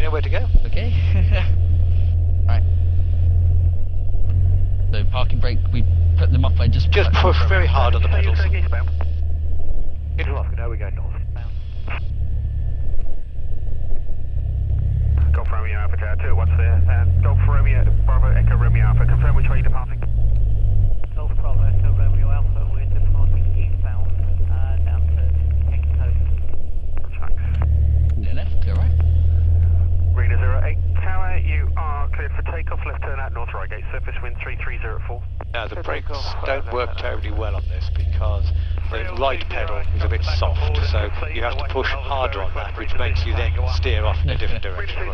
know where to go. Okay. Right. So parking brake, we put them up by just push very hard on the pedals. Now we go north. Golf Romeo Alpha Tower 2, what's there? Golf Romeo, Bravo Echo Romeo Alpha, confirm which way you're departing. Golf Bravo Echo Romeo Alpha, we're departing eastbound down to Takeoff. Thanks. left, clear right. Rena 08 Tower, you are cleared for takeoff, left turn out North Reigate, surface wind 3304. Now the brakes don't work terribly well on this because the right pedal is a bit soft, so you have to push harder on that, which makes you then steer off in a different direction.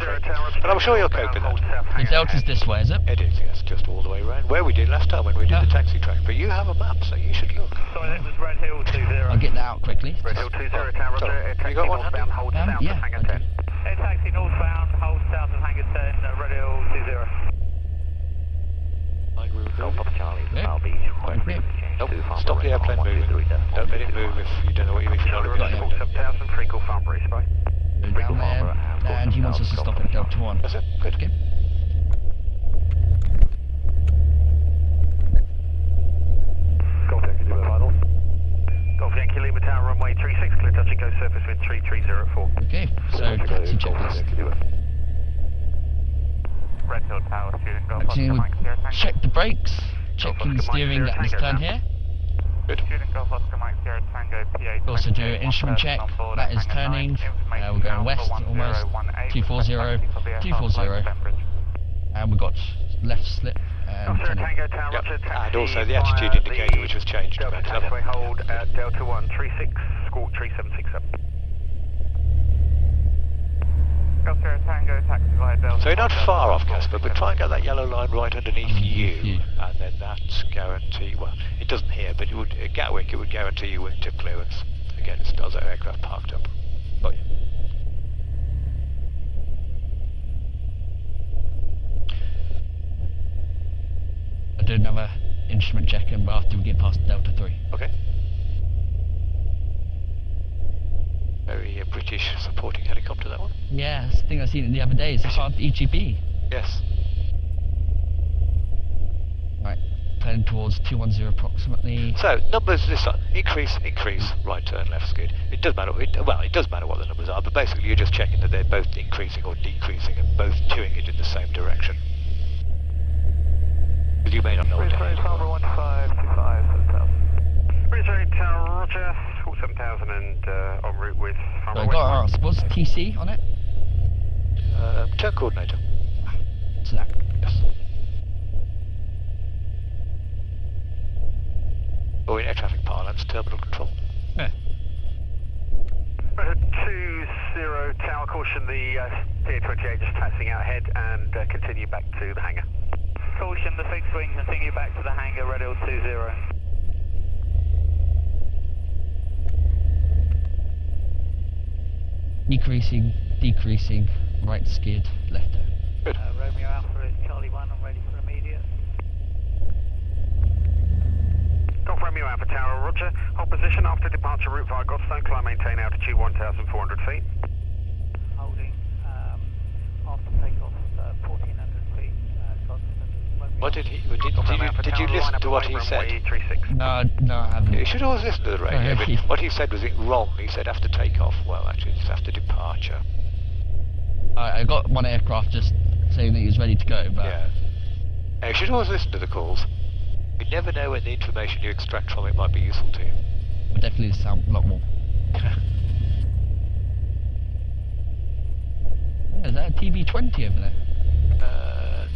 But I'm sure you'll cope with that. The delta's this way, is it? It is, yes, just all the way around, where we did last time when we did the taxi track. But you have a map, so you should look. Sorry, that was Redhill 20. I'll get that out quickly. Redhill 20 Tower, Roger, You got one handy? hold south Yeah, of Hangar 10. Air taxi northbound, hold south of Hangar 10, Redhill 20. Golf Papa Charlie, I'll be Nope, stop the airplane moving. Don't let it move if you don't know what you're looking at. 7000, free call Farnbury, spy. Go down there, and he wants us to stop at Delta 1. That's it, good. Okay. Golf Yankee Lima final. Golf Yankee Lima Tower, runway 36, clear touch and go, surface wind 3304. Okay, so taxi checklist. Redhill Tower, student Golf Actually, we Oscar Mike Sierra Tango. check the brakes, checking the steering at this turn here. Good. Student Golf Oscar Mike Sierra Tango, PA. Also do an instrument check, that is turning, we're going west almost, 240, 240, and we got left slip and turning. Yep. And also the attitude indicator which was changed to about Delta hold at Delta 1, 36, squawk 3767. Delta Tango, taxi via Delta. So you're not far off, Casper, but try and get that yellow line right underneath you, and then that's guarantee. Well, it doesn't here, but it would at Gatwick it would guarantee you wingtip clearance against other aircraft parked up. Oh, yeah. I do another instrument check after we get past Delta 3. Okay. Very British supporting helicopter, that one. Yeah, that's the thing I seen it the other day. It's a hard EGB. Yes. Right, turning towards 210 approximately. So numbers this side, increase, right turn, left skid. It does matter. Well, it does matter what the numbers are, but basically you're just checking that they're both increasing or decreasing and both doing it in the same direction. You may not know what to Tower 1525, 7000. British Tower, Roger, 7000 and en route with So I got our what's TC on it? Turn coordinator. So that. Yes. Or in air traffic parlance, terminal control. Yeah. 20 Tower, caution the TA-28 just taxiing out ahead and continue back to the hangar. Caution the fixed wing, continue back to the hangar, Redhill 20. Decreasing, right skid, left turn. Good. Romeo Alpha is Charlie 1, I'm ready for immediate. Golf Romeo Alpha Tower, Roger. Hold position after departure route via Godstone, climb maintain altitude 1,400 feet. Holding after takeoff 1,400 feet, Godstone. What did he? Did you listen to what he said? No, I haven't. You should always listen to the radio. But what he said was wrong. He said after takeoff. Well, actually, it's after departure. I got one aircraft just saying that he was ready to go, but Yeah. You should always listen to the calls. You never know when the information you extract from it might be useful to you. I definitely sound a lot more. Yeah, is that a TB20 over there?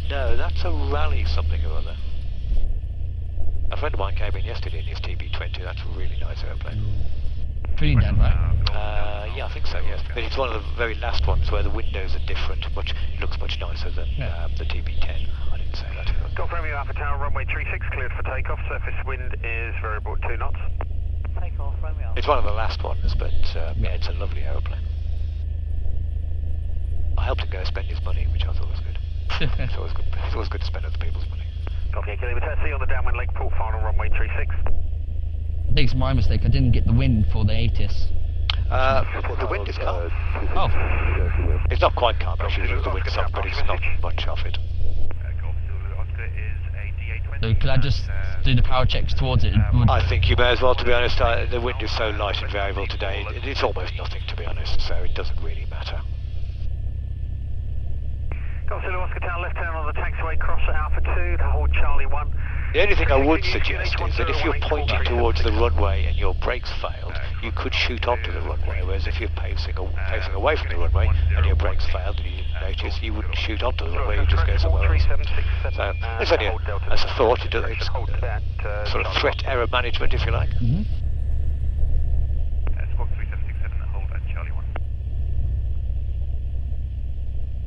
No, that's a rally something or other. A friend of mine came in yesterday in his TB20. That's a really nice airplane. Trinidad, right? Yeah, I think so, yes. But it's one of the very last ones where the windows are different. It looks much nicer than the TB10. I didn't say that. Golf Romeo Alpha Tower, runway 36, cleared for takeoff. Surface wind is variable at 2 knots. Takeoff, Romeo. It's one of the last ones, but yeah, it's a lovely aeroplane. I helped him go spend his money, which I thought was good. It's always good to spend other people's money. Golf Yankee Lima taxi on the downwind leg port final runway 36. I think it's my mistake, I didn't get the wind for the ATIS. The wind is calm. Oh. It's not quite car pressure with the wind some, but it's not much of it. So could I just do the power checks towards it? I think you may as well, to be honest. The wind is so light and variable today, it's almost nothing, to be honest, so it doesn't really matter. Golf Zulu Oscar Tower, left turn on the taxiway, cross at Alpha 2, to hold Charlie 1. The only thing I would suggest is that if you're pointing towards the runway and your brakes failed, you could shoot onto the runway, whereas if you're pacing away from the runway and your brakes failed and you didn't notice, you wouldn't shoot onto the runway, you just go somewhere else. So it's only as a thought, it's sort of threat error management, if you like. Mm-hmm.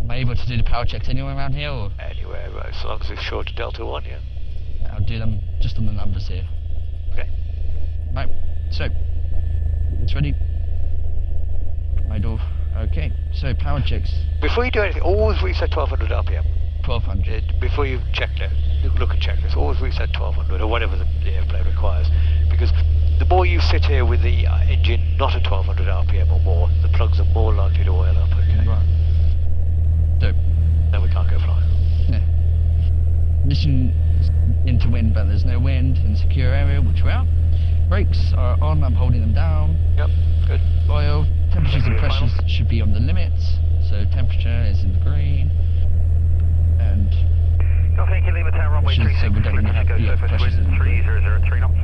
Am I able to do the power checks anywhere around here, or? Anywhere, as long as it's short to Delta 1, yeah. I'll do them just on the numbers here. Okay. Right, so it's ready. Idle. Okay, so power checks. Before you do anything, always reset 1200 RPM. 1200. Before you check it, look at checklist, always reset 1200 or whatever the airplane requires, because the more you sit here with the engine not at 1200 RPM or more, the plugs are more likely to oil up. Okay. Right. So then we can't go flying. Yeah. Mission into wind, but there's no wind in secure area, which we are. Brakes are on, I'm holding them down. Yep, good. Oil, temperatures and pressures should be on the limits. So temperature is in the green. And pressures, so we don't really have pressures in the green. 3003 knots.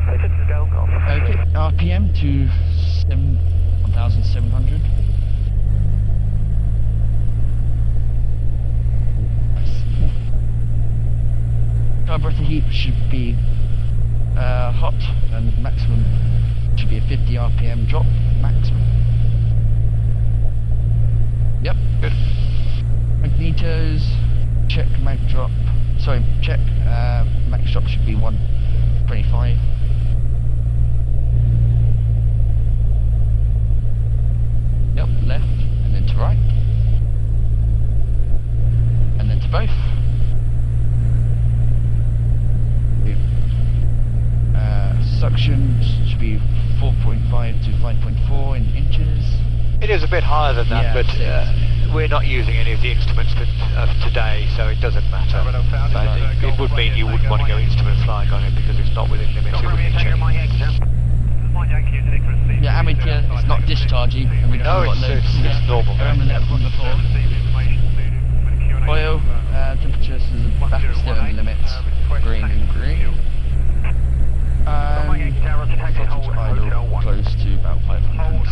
Okay, RPM to 1,700. Carburetor heat should be hot, and maximum should be a 50 RPM drop, maximum. Yep, good. Magnetos, check mag drop, sorry, check max drop should be 125. Yep, left, and then to right. And then to both. Suction should be 4.5 to 5.4 in inches. It is a bit higher than that, Yeah, but we're not using any of the instruments of today, so it doesn't matter. It would mean you wouldn't want to go instrument flying on it because it's not within limits. It would be checked. Yeah, amateur, it's not discharging. And we No, it's normal. Around the level from before. Oil, temperature is back still in the limits. Green and green. Idle close to about 500.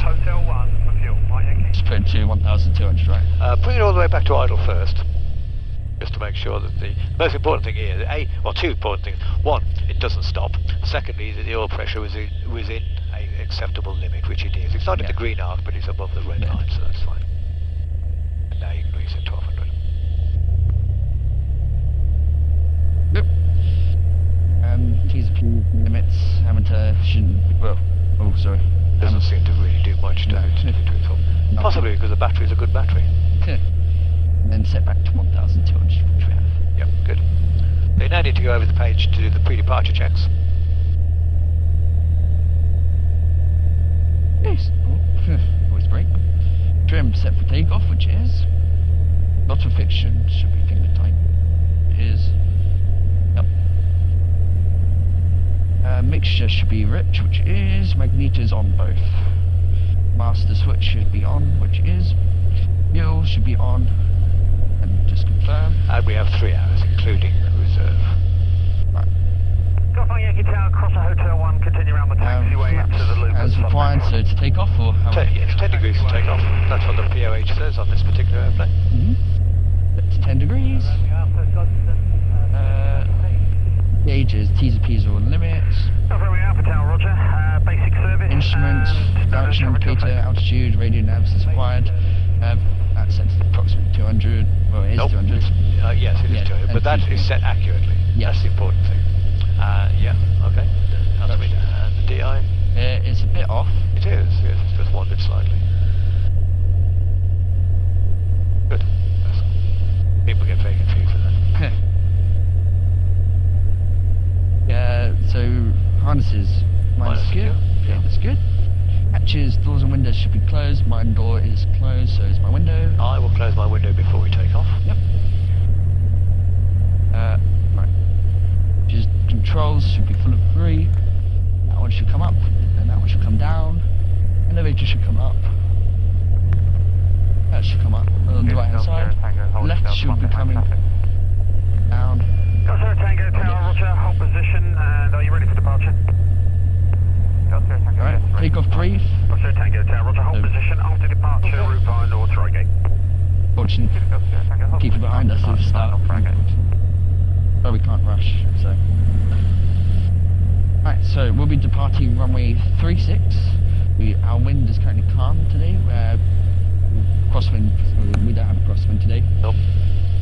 Just put it to 1,200, right? Bring it all the way back to idle first, just to make sure that the most important thing here, two important things. One, it doesn't stop. Secondly, that the oil pressure was in an acceptable limit, which it is. It's not in the green arc, but it's above the red line, so that's fine. And now you can reset 1200. Yep. T's limits, amateur shouldn't, well, oh sorry. Doesn't seem to really do much to be truthful. Possibly because the battery is a good battery. And then set back to 1,200, which we have. Yep, good. So you now need to go over the page to do the pre-departure checks. Yes. Always break. Trim set for takeoff, which is. Lot of fiction should be finger tight. It is. Yep. Mixture should be rich, which is. Magnetos on both. Master switch should be on, which is. Fuel should be on. And just confirm. And we have 3 hours, including reserve. Right. Golf Yankee Tower, cross a Hotel 1, continue around the taxiway up to the loop. As required, so to take off or how? It's 10 degrees to take off. That's what the POH says on this particular airplane. It's 10 degrees. Gauges, T's and P's are on limits. Basic service. Instruments, direction indicator, altitude, radio navs is required. That's set to approximately 200. Well, it is 200. Yes, it is 200, but that is set accurately. Yes. That's the important thing. Yeah, okay. Altimeter and the DI. It's a bit off. It is, yes, it's just wandered slightly. Good. People get very confused with that. So harnesses, mine's good. Yeah, that's good. Hatches, doors and windows should be closed. My door is closed, so is my window. do before we take off. Yep. Right. Just controls should be full of 3. That one should come up, and that one should come down. Elevator should come up. That should come up on the right hand side. Left should be coming down. Golf Tango Tower, roger, hold position, and are you ready for departure? Alright, takeoff 3. Golf Tango Tower, roger, hold position, after departure, route via North Reigate. Fortunately, keep it behind us at the start. But we can't rush, so. Right, so we'll be departing runway 36. Our wind is currently calm today. Crosswind, we don't have a crosswind today. Nope.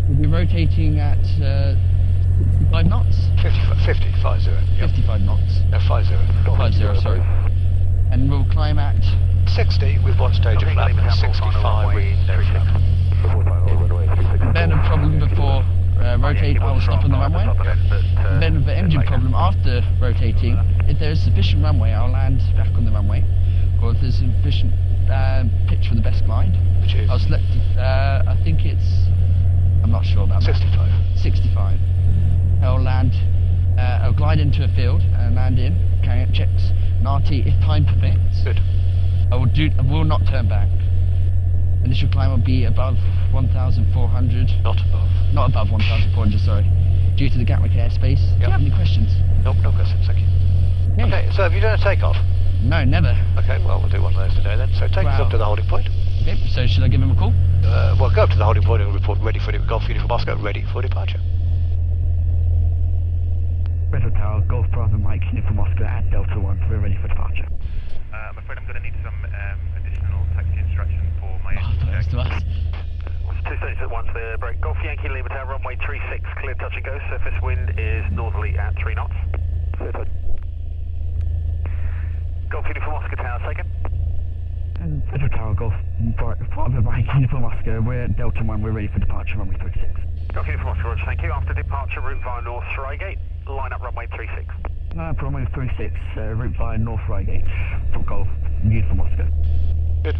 We'll be rotating at 65 knots? 50, yep. 55 knots. No, 50. 50, sorry. And we'll climb at 60 with one stage of flap and 65 with no flap. then a problem before rotate, I will stop on the runway. Then with the engine problem after rotating, if there is sufficient runway, I'll land back on the runway. Or if there's sufficient pitch for the best glide, Which is? I'll select, I think it's, I'm not sure about 65. that. 65. I'll land, I'll glide into a field and land in, carry out checks, and RT if time permits. Good. I will not turn back. Initial climb will be above 1,400. Not above. Not above 1,400, sorry. Due to the Gatwick airspace. Do you have any questions? Nope, no questions, thank you. Okay, so have you done a takeoff? No, never. Okay, well, we'll do one of those today then. So take us up to the holding point. Okay, so should I give him a call? Well, go up to the holding point and report ready for Golf Uniform Moscow, ready for departure. Redhill Tower, Golf Bravo Mike, Uniform Moscow at Delta 1. We're ready for departure. I'm afraid I'm going to need some additional taxi instruction for my engine check. To us. Two stages at once there, break. Golf Yankee Lima Tower, runway 36, clear touch and go. Surface wind is northerly at 3 knots. Golf Uniform Oscar Tower, taken. And Redhill Tower, Golf Bravo Mike, Uniform Moscow. We're at Delta 1. We're ready for departure, runway 36. Golf Uniform Oscar, roger, thank you. After departure, route via North Reigate. Line up runway 36. Runway 36, route via North Reigate for Golf Uniform Moscow. Good.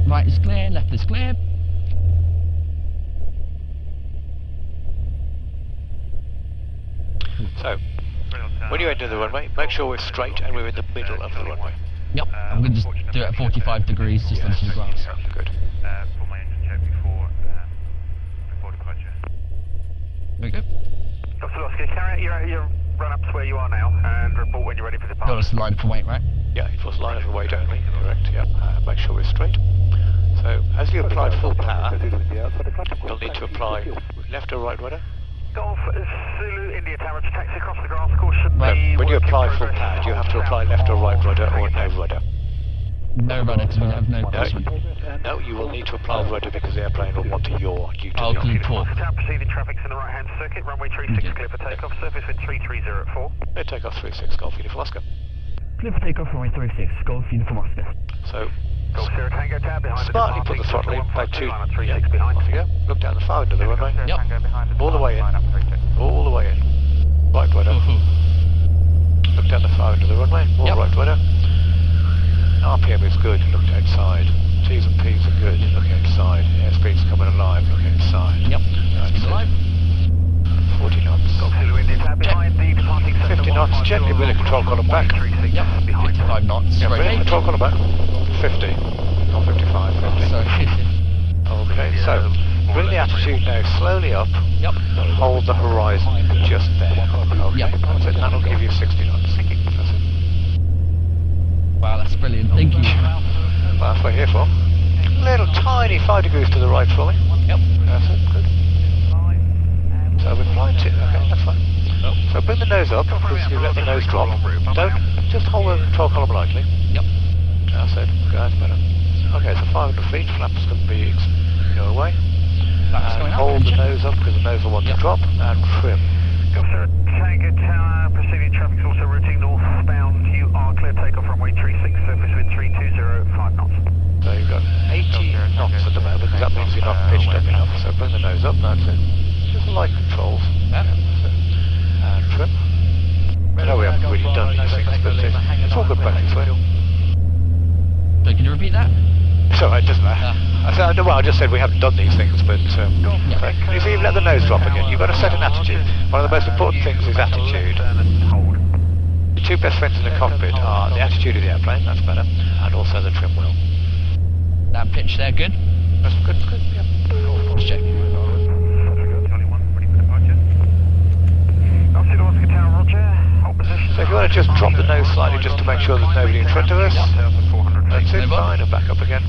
Right is clear, left is clear. So, when you enter the runway, make sure we're straight and we're in the middle of the runway. Yep, I'm going to just do it at 45 degrees just onto the grass. Good. For my engine check before departure. There we go. Dr. Oscar, carry out your run-ups where you are now and report when you're ready for Got departure. us line up for weight, right? Yeah, it was line of weight only, correct, yeah. Make sure we're straight. So, as you apply full power, you'll need to apply left or right rudder. Golf Zulu India Tower to taxi across the grass, caution. No, when you apply full power, you have to apply left or right rudder or no rudder. No rudder because we have no crosswind. No, you will need to apply rudder because the airplane will want to yaw due to Oh, the to the oxygen. torque. Tower proceeding traffic's in the right-hand circuit, runway 36 Okay. clear for takeoff, surface wind 330 at 4. Takeoff 36, Golf Uniform Oscar. Clear for takeoff, runway 36, Golf Uniform Oscar. So, Golf Sierra Tango Tower behind smartly the put the throttle in by 2. line up Yeah, 36 behind. off you go. Look down the far end of the runway. Yep. All the way in. All the way in. Right rudder. Look down the far end of the runway. More Yep. right rudder. RPM is good. Look outside. T's and P's are good. Look outside. Airspeed's coming alive. Look outside. Yep. That's Speed it. alive. 40 knots. Golf Zulu India Tower behind the departing sector 50 knots. Gently with the control column back. Yep. 55 knots. Yeah, bring Rotate. control column back. 50. Not 55. 50. Sorry. Okay, so bring the attitude now slowly up. Yep. Hold the horizon just there. Okay, Yep. that's it. That'll give you 60 knots. That's it. Wow, that's brilliant. Thank you. That's what we're here for. Little tiny 5 degrees to the right for me. Yep. That's it. Good. So we're flying to. Okay, that's fine. So bring the nose up because you let the nose drop. Don't just hold the control column lightly. Yep. That's it. Okay, that's better. Okay, so 500 feet. Flaps can be go away. That's And going up. hold the engine. nose up because the nose will want Yep. to drop and trim. Golf Sierra Tango Tower proceeding traffic's also routing northbound. You are clear takeoff runway 36, surface wind 320 5 knots. So you've got 80 knots at the moment because that means you're not pitched up enough. So bring the nose up, that's it. Just light controls. Yeah. That's it. And trim. I know we haven't really done these things, but it's all good practice, right? So can you repeat that? It's alright, doesn't matter. I said, well, I just said we haven't done these things, but so, you see, you've let the nose drop again. You've got to set an attitude. One of the most important things is attitude. The two best friends in the cockpit are the attitude of the airplane, that's better, and also the trim wheel. That pitch there, good? That's good, yeah. Just check. So if you want to just drop the nose slightly just to make sure there's nobody in front of us. That's it, fine, and back up again.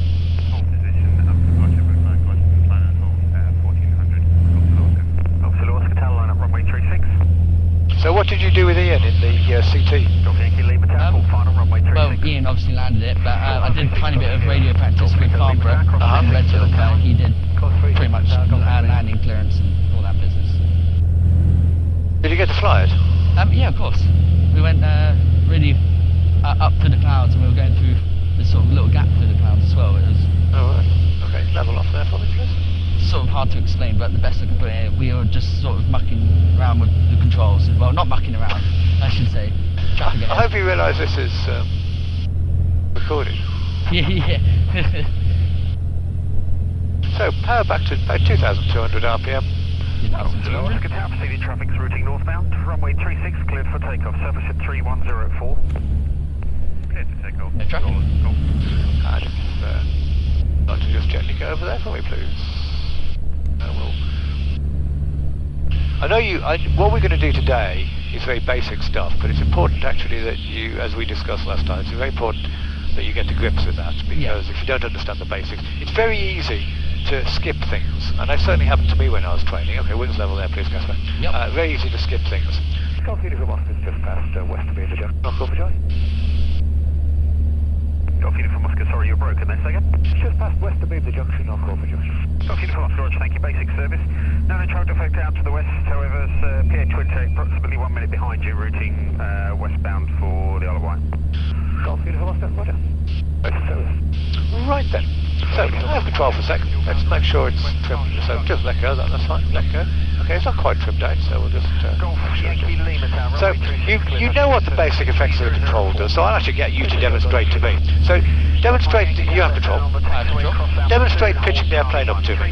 So what did you do with Ian in the CT? Well, Ian obviously landed it, but I did a tiny bit of radio practice with Farnborough in Redhill. He did pretty much landing clearance and all that business. Did you get to fly it? Yeah, of course. We went really up to the clouds, and we were going through this sort of little gap through the clouds as well. It was Okay, level off there for me, please. sort of hard to explain, but the best I could put it, we were just sort of mucking around with the controls. Well, not mucking around, I should say. I hope you realise this is recorded. Yeah. So power back to about 2,200 RPM. Oscar Tower, proceeding traffic's routing northbound. Runway 36 cleared for takeoff. Surface at 3104. Cleared to take off. No traffic. And if like to just gently go over there for me, please. I know you. What we're going to do today is very basic stuff, but it's important actually that you, as we discussed last time, it's very important that you get to grips with that, because if you don't understand the basics, it's very easy to skip things, and that certainly happened to me when I was training. Okay, wings level there, please, Casper. Yep. Very easy to skip things. Golf Uniform Oscar just past west of Redhill Junction. Golf Joy. Golf Uniform Oscar, sorry, you're broken there, second. Just past west of Redhill Junction, Golf Junction. Golf Uniform Oscar, Roger, thank you, basic service. No track effect out to the west, however, PA28 approximately 1 minute behind you, routing westbound for the Isle of Wight. Golf Uniform Oscar, Roger. Basic service. Right then. So, I have control for a second. Let's make sure it's trimmed. So, just let go, that's fine. Let go. Okay, it's not quite trimmed out, so we'll just make sure it's so, you know what the basic effects of the control does, so I'll actually get you to demonstrate to me. So, demonstrate that you have control. Demonstrate pitching the airplane up to me.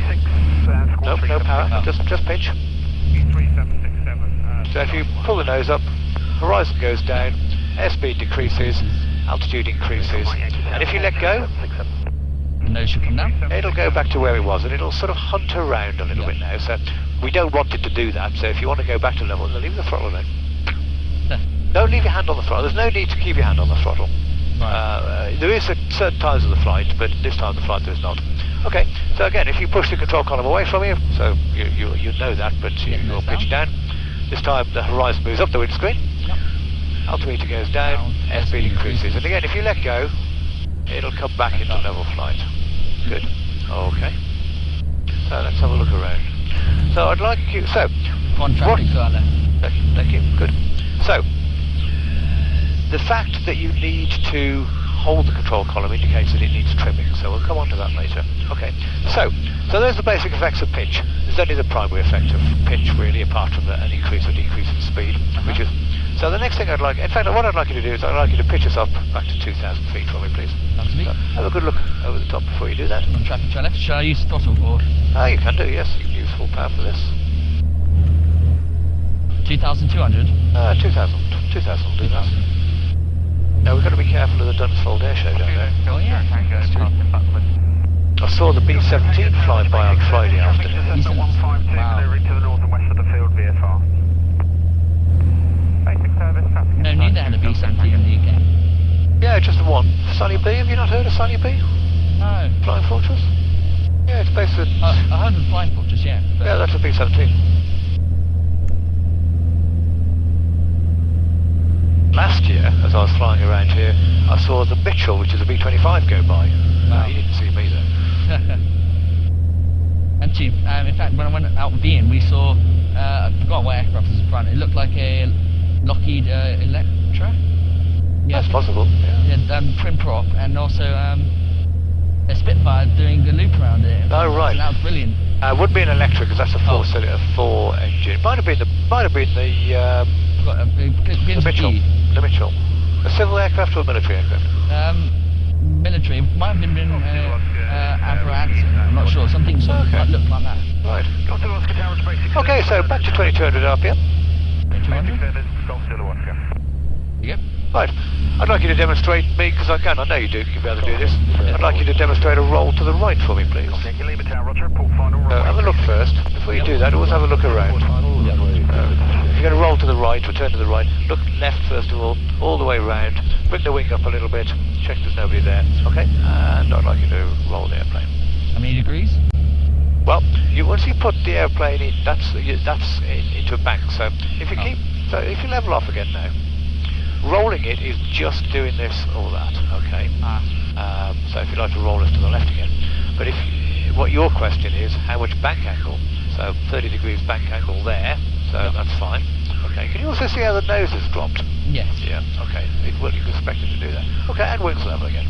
Nope, no power, just pitch. So if you pull the nose up, horizon goes down, airspeed decreases, altitude increases, and if you let go, The nose should come down. it'll go back to where it was, and it'll sort of hunt around a little bit now. So we don't want it to do that. So if you want to go back to level, then leave the throttle then. Don't leave your hand on the throttle. There's no need to keep your hand on the throttle. Right. There is at certain times of the flight, but this time of the flight there's not. Okay. So again, if you push the control column away from you, so you know that, but you'll pitch down. This time the horizon moves up the windscreen. Yep. Altimeter goes down. Airspeed increases, and again, if you let go, it'll come back into level flight. Good. Okay. So let's have a look around. So I'd like you. So. One traffic corner. Thank you. Good. So the fact that you need to hold the control column indicates that it needs trimming. So we'll come on to that later. Okay. So there's the basic effects of pitch. There's only the primary effect of pitch really, apart from an increase or decrease in speed, which is. So the next thing I'd like, in fact, what I'd like you to do is I'd like you to pitch us up back to 2,000 feet for me, please. So have a good look over the top before you do that. One traffic to left. Shall I use throttle or? You can do, yes. You can use full power for this. 2,200? 2,000 will do that. Now we've got to be careful of the Dunsfold air show down there. Oh yeah. I saw the B-17 fly by on Friday afternoon. Wow. Delivering to the north and west of the field VFR. Basic service traffic. No, knew they had a B-17 in the UK. Yeah, just the one. Sunny B, have you not heard of Sunny B? No. Flying Fortress? Yeah, it's based at... I heard of Flying Fortress, yeah. Yeah, that's a B-17. Last year, as I was flying around here, I saw the Mitchell, which is a B-25, go by. Wow. He didn't see me though. Actually, in fact, when I went out with Ian, we saw, I forgot what aircraft was in front. It looked like a Lockheed Electra. Yeah, That's possible, yeah. Yeah, twin prop, and also a Spitfire doing a loop around it. Oh, right. And that was brilliant. It wouldn't be an electric, because that's a four engine. It might have been the Mitchell. The Mitchell. A civil aircraft or a military aircraft? military. It might have been Aberrant. I'm not sure. Something sort of like, looked like that. Right. Okay, so back to 2200 RPM. 2200. Yep. Right. I'd like you to demonstrate me, because I can. I know you do. You'll be able to do this. I'd like you to demonstrate a roll to the right for me, please. Have a look first. Before you do that, always have a look around. If you're going to roll to the right, return to the right, look left first of all the way round, bring the wing up a little bit, check there's nobody there, okay? And I'd like you to roll the airplane. How many degrees? Well, once you put the airplane in, that's into a bank, so if you level off again now, rolling it is just doing this or that, okay? So if you'd like to roll us to the left again, but what your question is, how much bank angle? So 30 degrees bank angle there, so that's fine. Okay, can you also see how the nose has dropped? Yes. Yeah, okay, well you can expect it to do that. Okay, and wings level again.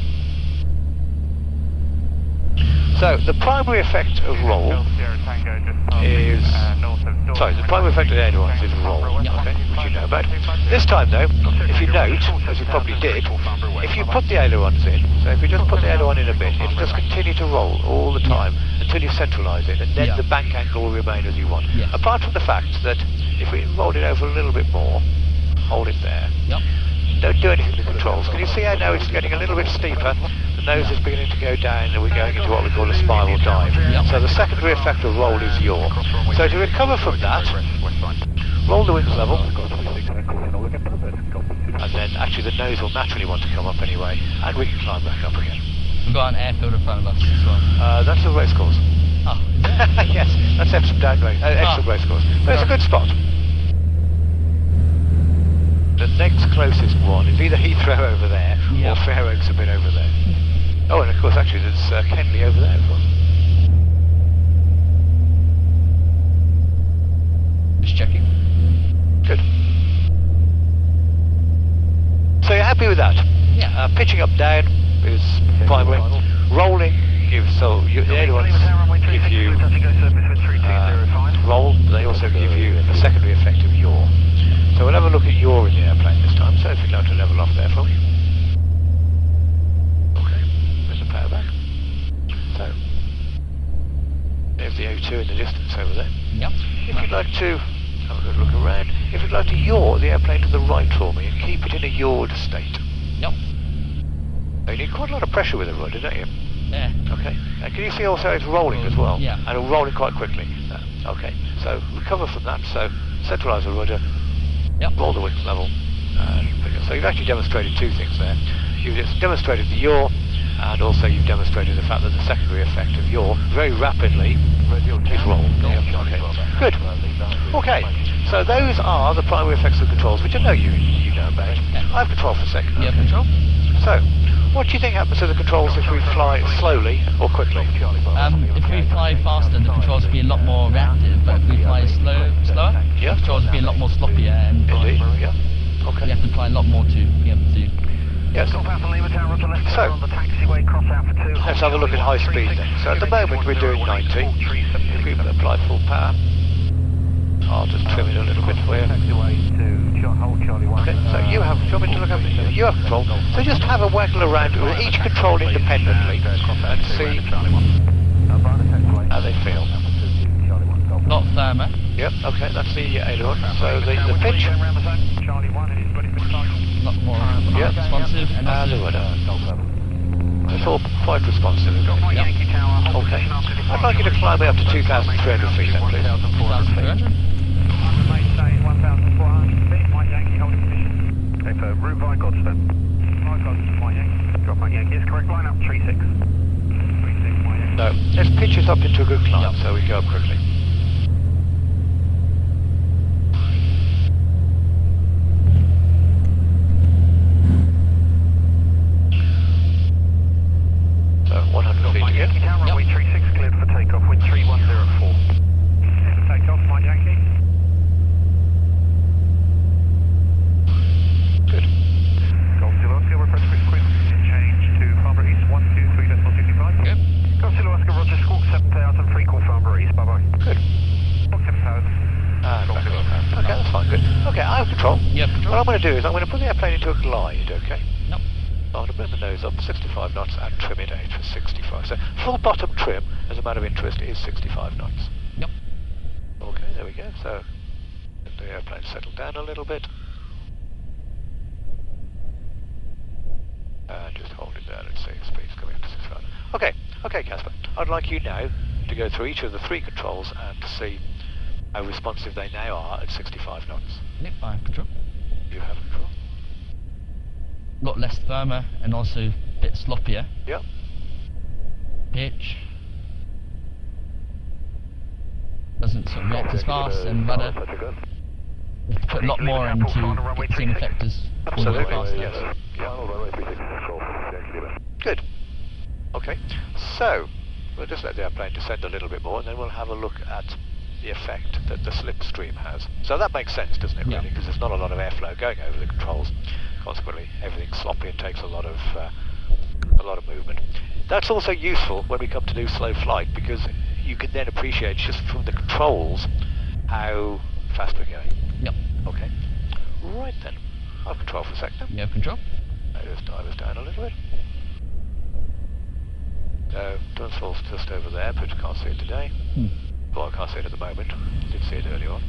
So the primary effect of roll is, the primary effect of ailerons is roll, okay, which you know about. This time though, if you note, as you probably did, if you put the ailerons in, so if you just put the aileron in a bit, it'll just continue to roll all the time until you centralise it, and then the bank angle will remain as you want. Apart from the fact that if we rolled it over a little bit more, hold it there. Don't do anything to the controls. Can you see how now it's getting a little bit steeper? The nose is beginning to go down and we're going into what we call a spiral dive. So the secondary effect of roll is yaw. So to recover from that, roll the wings level. And then actually the nose will naturally want to come up anyway, and we can climb back up again. We've got an airfield in front of us as well. That's a race course. Oh, is it? Yes, that's Epsom Down race course. But it's a good spot. The next closest one is either Heathrow over there or Fair Oaks a bit over there. Oh, and of course, actually, there's Kenley over there as well. Just checking. Good. So you're happy with that? Yeah. Pitching up down is primary. Rolling gives the ailerons give you roll. They also give you a secondary effect of yaw. So we'll have a look at yaw in the airplane this time, so if you'd like to level off there for me. Okay, there's the power back. So, there's the O2 in the distance over there. Yep. If you'd like to have a good look around, if you'd like to yaw the airplane to the right for me and keep it in a yawed state. Yep. So you need quite a lot of pressure with the rudder, don't you? Yeah. Okay. And can you see also it's rolling as well? Yeah. And it's rolling quite quickly. Okay. So recover from that. So centralise the rudder. Roll the wings level. So you've actually demonstrated two things there. You've just demonstrated the yaw, and also you've demonstrated the fact that the secondary effect of yaw very rapidly is roll. Okay. Good. Okay. So those are the primary effects of the controls, which I know you know about. I have control for a second. You have control. So, what do you think happens to the controls if we fly slowly or quickly? If we fly faster, the controls will be a lot more reactive, but if we fly slower, the controls will be a lot more sloppier, and indeed, okay. You have to fly a lot more to be able to... Yes. So, let's have a look at high speed then. So at the moment we're doing 90. If we apply full power, I'll just trim it a little bit for you. Okay, so you have, do you want me to look up? You have control. So just have a waggle around with each control independently and see how they feel. Not firmer. Yep, okay, that's the aileron. So the pitch. A lot more responsive. And the rudder. It's all quite responsive, isn't it? Yep. Okay. I'd like you to climb me up to 2,300 feet then, please. 2,300? Okay, for route by Godstone. Drop my Yankee. Is correct line up 36. 36, my Yankee. No, let's pitch it up into a good climb so we go up quickly. So 100 feet again. Yankee Tower, runway 36 cleared for takeoff, wind 3104. Takeoff, my Yankee. Good. Golf Zulu Oscar, request quick change to Farnborough East 123.65. Good. Golf Zulu Oscar, Roger, squawk 7,000, free call Farnborough East, bye bye. Good. Squawk 7,000. Okay, that's fine, good. Okay, I have control. You have control. What I'm going to do is I'm going to put the airplane into a glide, okay? Nope. to bring the nose up 65 knots and trim it out for 65. So full bottom trim, as a matter of interest, is 65 knots. Yep. Okay, there we go. So let the airplane settle down a little bit. And just hold it down and see if speed's coming up to 65. Okay, okay, Casper. I'd like you now to go through each of the 3 controls and to see how responsive they now are at 65 knots. Yep, I have control. You have control. A lot less firmer and also a bit sloppier. Yep. Pitch. Doesn't sort of react as fast and rudder. We have to put a lot more into get seam effectors. Absolutely, faster. yes. Good. Okay, so we'll just let the airplane descend a little bit more and then we'll have a look at the effect that the slipstream has. So that makes sense, doesn't it, really? Because there's not a lot of airflow going over the controls. Consequently, everything's sloppy and takes a lot of movement. That's also useful when we come to do slow flight because you can then appreciate just from the controls how fast we're going. Yep. Okay. Right then. I'll control for a second. You have control. I just dive us down a little bit. So, Dunsfall's just over there, but you can't see it today. Well, I can't see it at the moment. Did see it earlier on.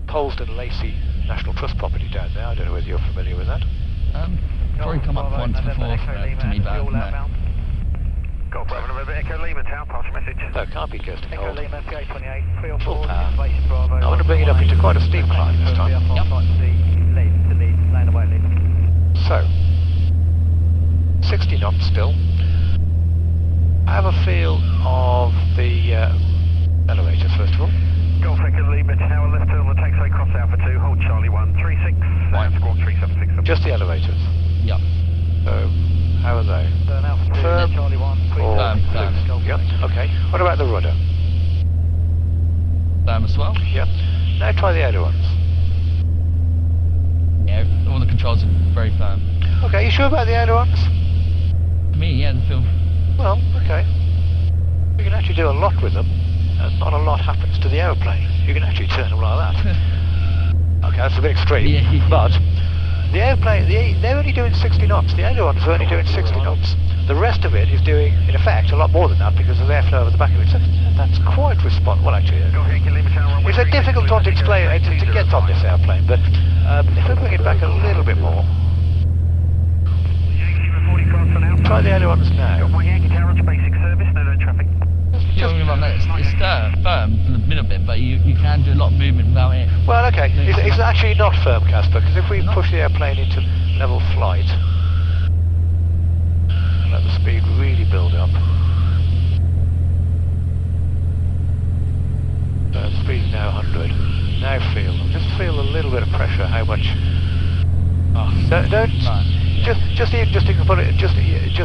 Polesden Lacey National Trust property down there. I don't know whether you're familiar with that. Probably come up once before to me, but no. Got Bravo November Echo Lima Tower, pass your message. No, it can't be Kirsten Echo Hold. Lima, PA28, 3 or 4, Full power. space Bravo. I want to bring it up into quite a steep climb this time. Yep. Land away, lead. So, 60 knots still. I have a feel of the elevators first of all. Golf Echo Lima Tower, left turn on the taxiway, cross Alpha 2, hold Charlie 136, Right. squawk 376. Just the elevators. Yep. So, how are they? Turn Alpha 2, Firm Charlie 1, or Firm. loose? Yep, okay. What about the rudder? Firm as well. Yep. Now try the outer ones. Yeah, all the controls are very firm. Okay, you sure about the outer ones? For me, yeah, they feel. Well, okay. You can actually do a lot with them, and not a lot happens to the aeroplane. You can actually turn them like that. Okay, that's a bit extreme, Yeah. but the airplane, they're only doing 60 knots. The outer ones are only doing 60 knots. The rest of it is doing, in effect, a lot more than that because there's airflow over the back of it. So that's quite well, actually. It's a difficult one to explain, to get on this airplane, but if we bring it back a little bit more. Try the ones now. Yankee Tower, basic service, no traffic. It's firm for the middle bit, but you can do a lot of movement without it. Well, okay, it's actually not firm, Casper, because if we push the airplane into level flight, let the speed really build up. The speed's now 100. Now just feel a little bit of pressure. How much? Just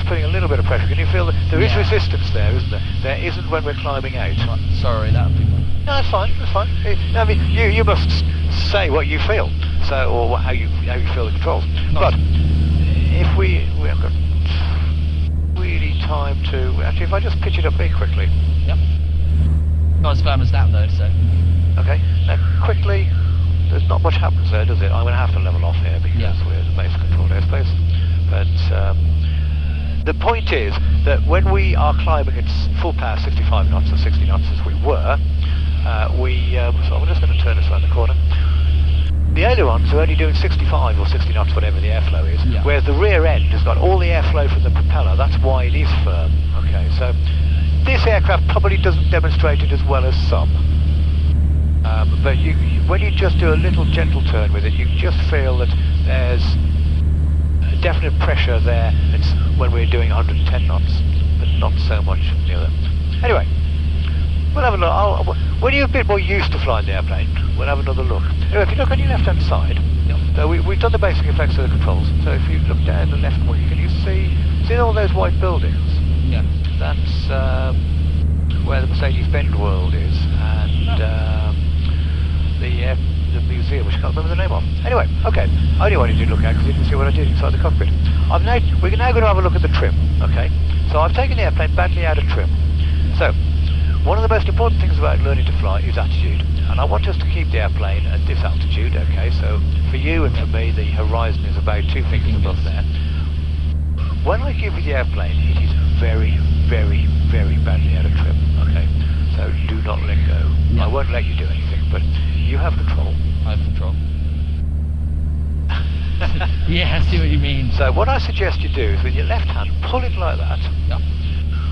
putting a little bit of pressure. Can you feel that there is resistance there, isn't there? There isn't when we're climbing out. Sorry, that would be. No, that's fine. That's fine. I mean, you must say what you feel, or how you feel the controls. But if we have got really time to actually, if I just pitch it up very quickly. Yep. Not as firm as that though, so. Okay. Now quickly, there's not much happens there, does it? I'm going to have to level off here because we're the base controlled airspace. But the point is that when we are climbing at full power, 65 knots or 60 knots as we were, so I'm just going to turn this around the corner. The ailerons are only doing 65 or 60 knots, whatever the airflow is, whereas the rear end has got all the airflow from the propeller. That's why it is firm. Okay, so this aircraft probably doesn't demonstrate it as well as some. But when you just do a little gentle turn with it, you just feel that there's a definite pressure there. It's when we're doing 110 knots, but not so much the other. Anyway, we'll have a look. When you're a bit more used to flying the airplane, we'll have another look. Anyway, if you look on your left-hand side, so we've done the basic effects of the controls. So if you look down the left wing, can you see all those white buildings? Yeah. That's where the Mercedes-Benz World is, and the museum, which I can't remember the name of. Anyway, okay, I only wanted you to look at because you didn't see what I did inside the cockpit. We're now going to have a look at the trim, okay? So I've taken the airplane badly out of trim. So, one of the most important things about learning to fly is attitude. And I want us to keep the airplane at this altitude, okay? So, for you and for me, the horizon is about 2 fingers above there. when I give you the airplane, it is very, very, very badly out of trim, okay? So do not let go. Yeah. I won't let you do anything, but you have control. I have control. Yeah, I see what you mean. So what I suggest you do is with your left hand, pull it like that, Yep.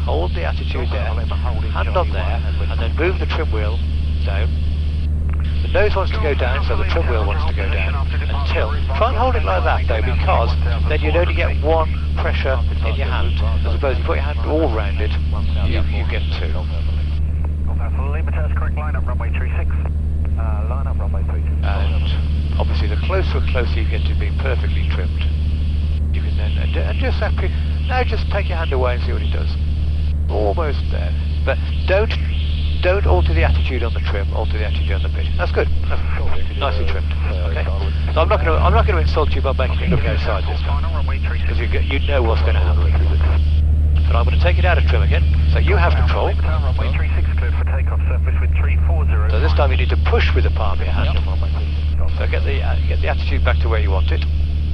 hold the attitude there, hand on there, and then move the trim wheel down. The nose wants to go down, so the trim wheel wants to go down until. Try and hold it like that though, because then you'd only get one pressure in your hand, as opposed to you put your hand all round it, you get two. Limiter's correct, line up runway 36. Line up runway 36. And obviously the closer and closer you get to being perfectly trimmed, you can then, and just happy, now just take your hand away and see what it does. Almost there. But don't alter the attitude on the trim, alter the attitude on the pitch. That's good. That's nicely trimmed. Okay. So I'm not going to insult you by making it look outside this time, because you know what's going to happen. But I'm going to take it out of trim again. So you have control. So this time you need to push with the palm of your hand. So get the attitude back to where you want it,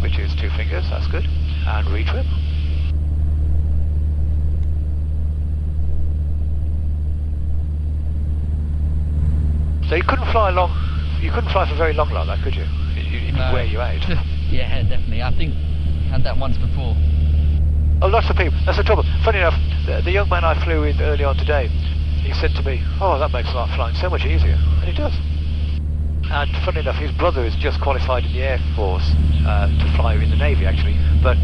which is 2 fingers. That's good. And retrim. So you couldn't fly for very long like that, could you? It would wear you out. Yeah, definitely. I think I had that once before. Oh, lots of people. That's the trouble. Funny enough, the young man I flew with early on today, he said to me, "Oh, that makes flying so much easier," and it does. And funny enough, his brother is just qualified in the Air Force to fly in the Navy, actually. But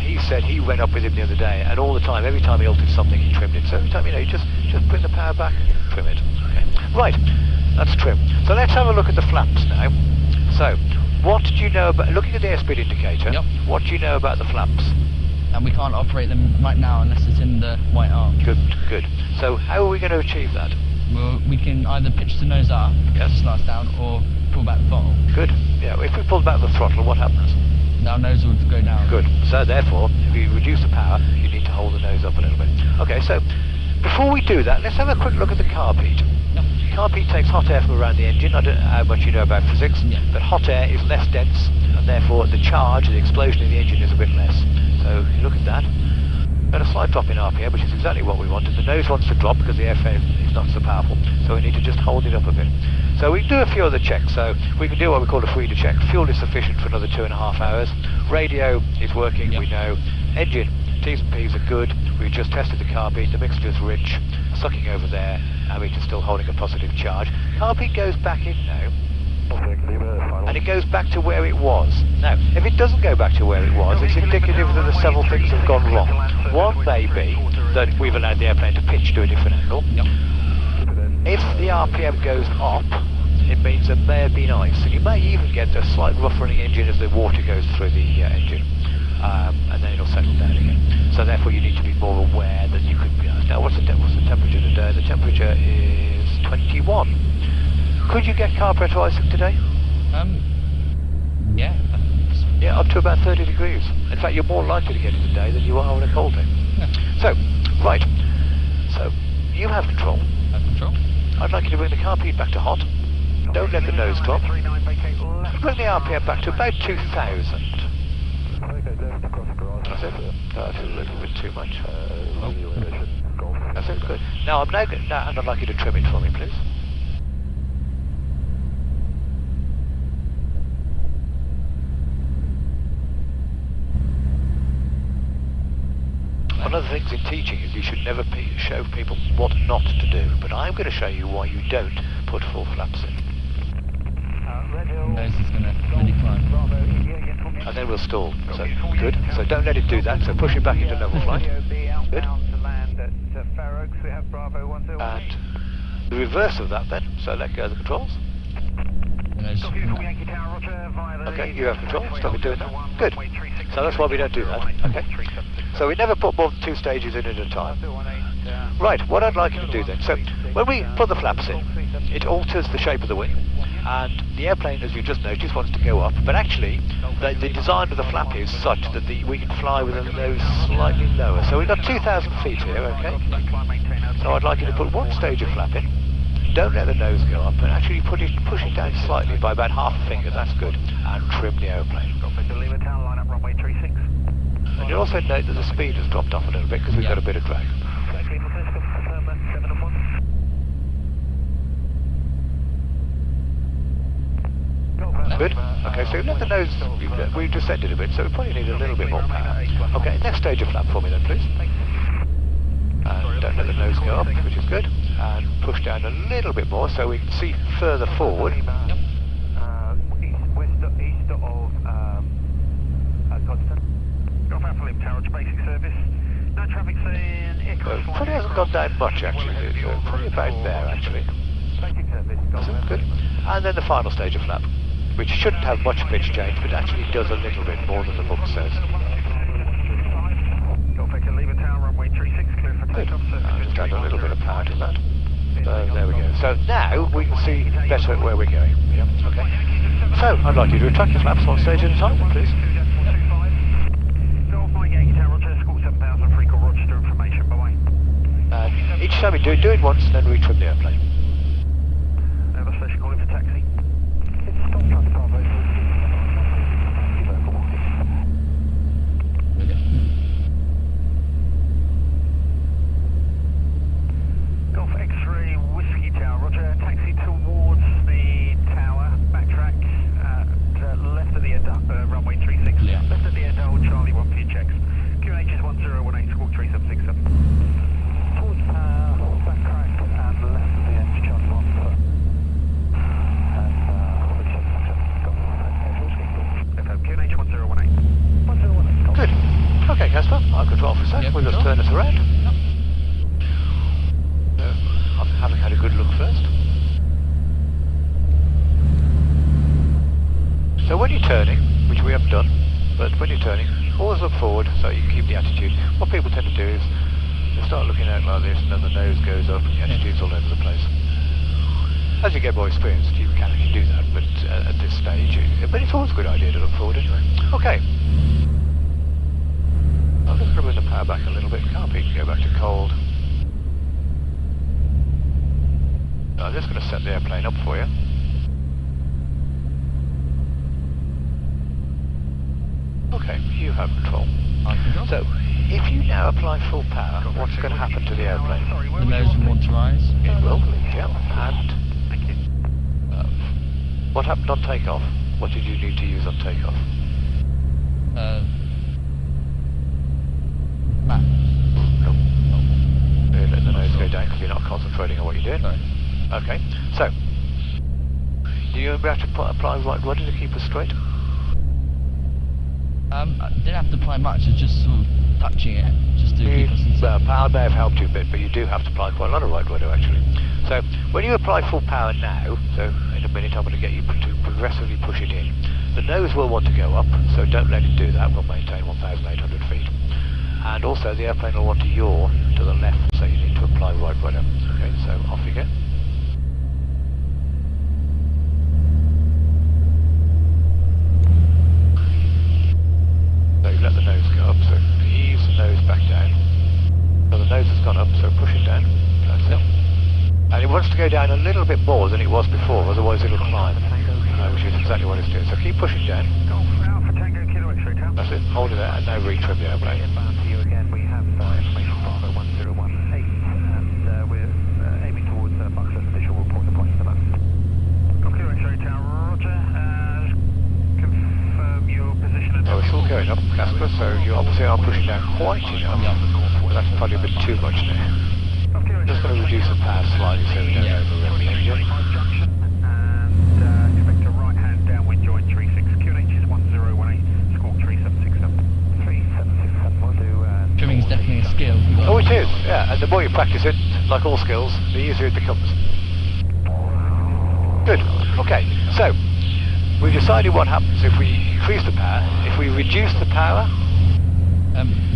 he said he went up with him the other day, and all the time, every time he altered something, he trimmed it. So every time, you just bring the power back, trim it. Okay. Right. That's trim. So let's have a look at the flaps now. So, what do you know about, looking at the airspeed indicator, what do you know about the flaps? And we can't operate them right now unless it's in the white arc. Good, good. So how are we going to achieve that? Well, we can either pitch the nose up, slice down, or pull back the throttle. Good. Yeah, if we pull back the throttle, what happens? Our nose will go down. Good. So therefore, if you reduce the power, you need to hold the nose up a little bit. Okay, so before we do that, let's have a quick look at the carb heat. Carb heat takes hot air from around the engine. I don't know how much you know about physics, but hot air is less dense, and therefore the charge, the explosion in the engine is a bit less. So you look at that, got a slight drop in RPM, which is exactly what we wanted. The nose wants to drop because the airframe is not so powerful, so we need to just hold it up a bit. So we can do a few other checks. So we can do what we call a feeder check. Fuel is sufficient for another 2.5 hours. Radio is working, we know. Engine, T's and P's are good. We've just tested the carb heat, the mixture's rich, sucking over there, and we're still holding a positive charge. Carb heat goes back in now, and it goes back to where it was. Now, if it doesn't go back to where it was, it's indicative that the several things have gone wrong. One may be that we've allowed the airplane to pitch to a different angle. If the RPM goes up, it means there may have been ice, and you may even get a slight rough running engine as the water goes through the engine, and then it'll settle down again. So therefore you need to be more aware that you could be ice. Now what's the temperature today? The temperature is 21. Could you get car pressure icing today? Yeah. Yeah, up to about 30 degrees. In fact, you're more likely to get it today than you are on a cold day. So, right. So, you have control. I have control. I'd like you to bring the carb heat back to hot. Don't let the nose drop. Bring the RPM back to about 2,000. That's it. That's a little bit too much. That's it, good. Now, and I'd like you to trim it for me, please. One of the things in teaching is you should never show people what not to do, but I'm going to show you why you don't put full flaps in. Nose is going to really climb. And then we'll stall. So, good. So don't let it do that, so push it back into level flight. Good. And the reverse of that then, so let go of the controls. Okay, you have control, stop it doing that. Good. So that's why we don't do that. Okay. So we never put more than 2 stages in at a time. Right, what I'd like you to do then, so when we put the flaps in, it alters the shape of the wing, and the airplane, as you just noticed, wants to go up, but actually the design of the flap is such that we can fly with the nose slightly lower. So we've got 2,000 feet here, okay? So I'd like you to put 1 stage of flap in. Don't let the nose go up, and actually push it down slightly by about half a finger, that's good, and trim the airplane. And you'll also note that the speed has dropped off a little bit because we've got a bit of drag. Good. Okay, so let the nose, we've descended a bit, so we probably need a little bit more power. Okay, next stage of flap for me then, please. And don't let the nose go up, which is good. And push down a little bit more so we can see further forward. East of Godstone. Golf Alpha Lima Tower, basic service. No traffic saying Probably hasn't gone down much actually, it's probably about there actually. Basic service. That's good. And then the final stage of flap, which shouldn't have much pitch change, but actually does a little bit more than the book says. Golf Echo Lima Tower, runway 36, clear for Good. takeoff. I'll just add a little bit of power to that. So there we go. So now we can see better where we're going. Yep. Okay. So I'd like you to retract your flaps one stage at a time, please. Golf Mike Yankee Tower, Roger, School 7000, free call Rochester information, bye-bye. And each time you do it once and then retrim the airplane. Over station calling for taxi. It's stop traffic, Bravo. Golf X-ray Whiskey Tower, Roger, taxi towards the tower, backtrack, left of the runway 36, yeah. left of the air dial, Charlie 1 for your checks. QNH is 1018, squawk 3767. Towards backtrack and left of the edge, Charlie 1 for. QNH 1018. 1018. Good. Okay, Casper, I'll control for a sec. Yeah, We'll just control. turn us around. I'm having had a good look first. So when you're turning, which we haven't done, but when you're turning, always look forward so you can keep the attitude. What people tend to do is they start looking out like this and then the nose goes up and the attitude's all over the place. As you get more experienced, you can actually do that, but at this stage, but it's always a good idea to look forward anyway. Okay. I'm just going to bring the power back a little bit. Can't be, go back to cold. I'm just going to set the airplane up for you. Okay, you have control. So, if you now apply full power, what's going to happen to the airplane? The nose will want to rise. It will, yeah. And what happened on takeoff? What did you need to use on takeoff? Map. No. Let the nose go down because you're not concentrating on what you're doing. Sorry. Okay, so do you have to apply right rudder to keep us straight? I didn't have to apply much, it's just sort of touching it, just to keep us in Well, sync. power may have helped you a bit, but you do have to apply quite a lot of right rudder actually. So when you apply full power now, so in a minute I'm going to get you to progressively push it in. The nose will want to go up, so don't let it do that. We'll maintain 1,800 feet. And also the airplane will want to yaw to the left, so you need to apply right rudder. Okay, so off you go. So you let the nose go up, so ease the nose back down. So the nose has gone up, so push it down. That's it. And it wants to go down a little bit more than it was before, otherwise it'll climb. Which is exactly what it's doing. So keep pushing down. Golf Alpha Tango Kilo X-ray Tower. That's it. Hold it there and now retrim the airplane. Inbound to you again. We have information Bravo 1018 and we're aiming towards Buxton. Visual report the points to that. Golf Kilo X-ray Tower, Roger. Confirm your position. Oh, it's all going up, Casper, so you obviously are pushing down quite enough. But that's probably a bit too much now. I'm just going to reduce the power slightly so we don't overrun the engine. And expect a right hand downwind join 36. QNH is 1018. Squawk 3767. 3767. We'll do. Trimming's definitely a skill. Oh, it is, yeah, and the more you practice it, like all skills, the easier it becomes. Good, okay, so we've decided what happens if we increase the power. If we reduce the power,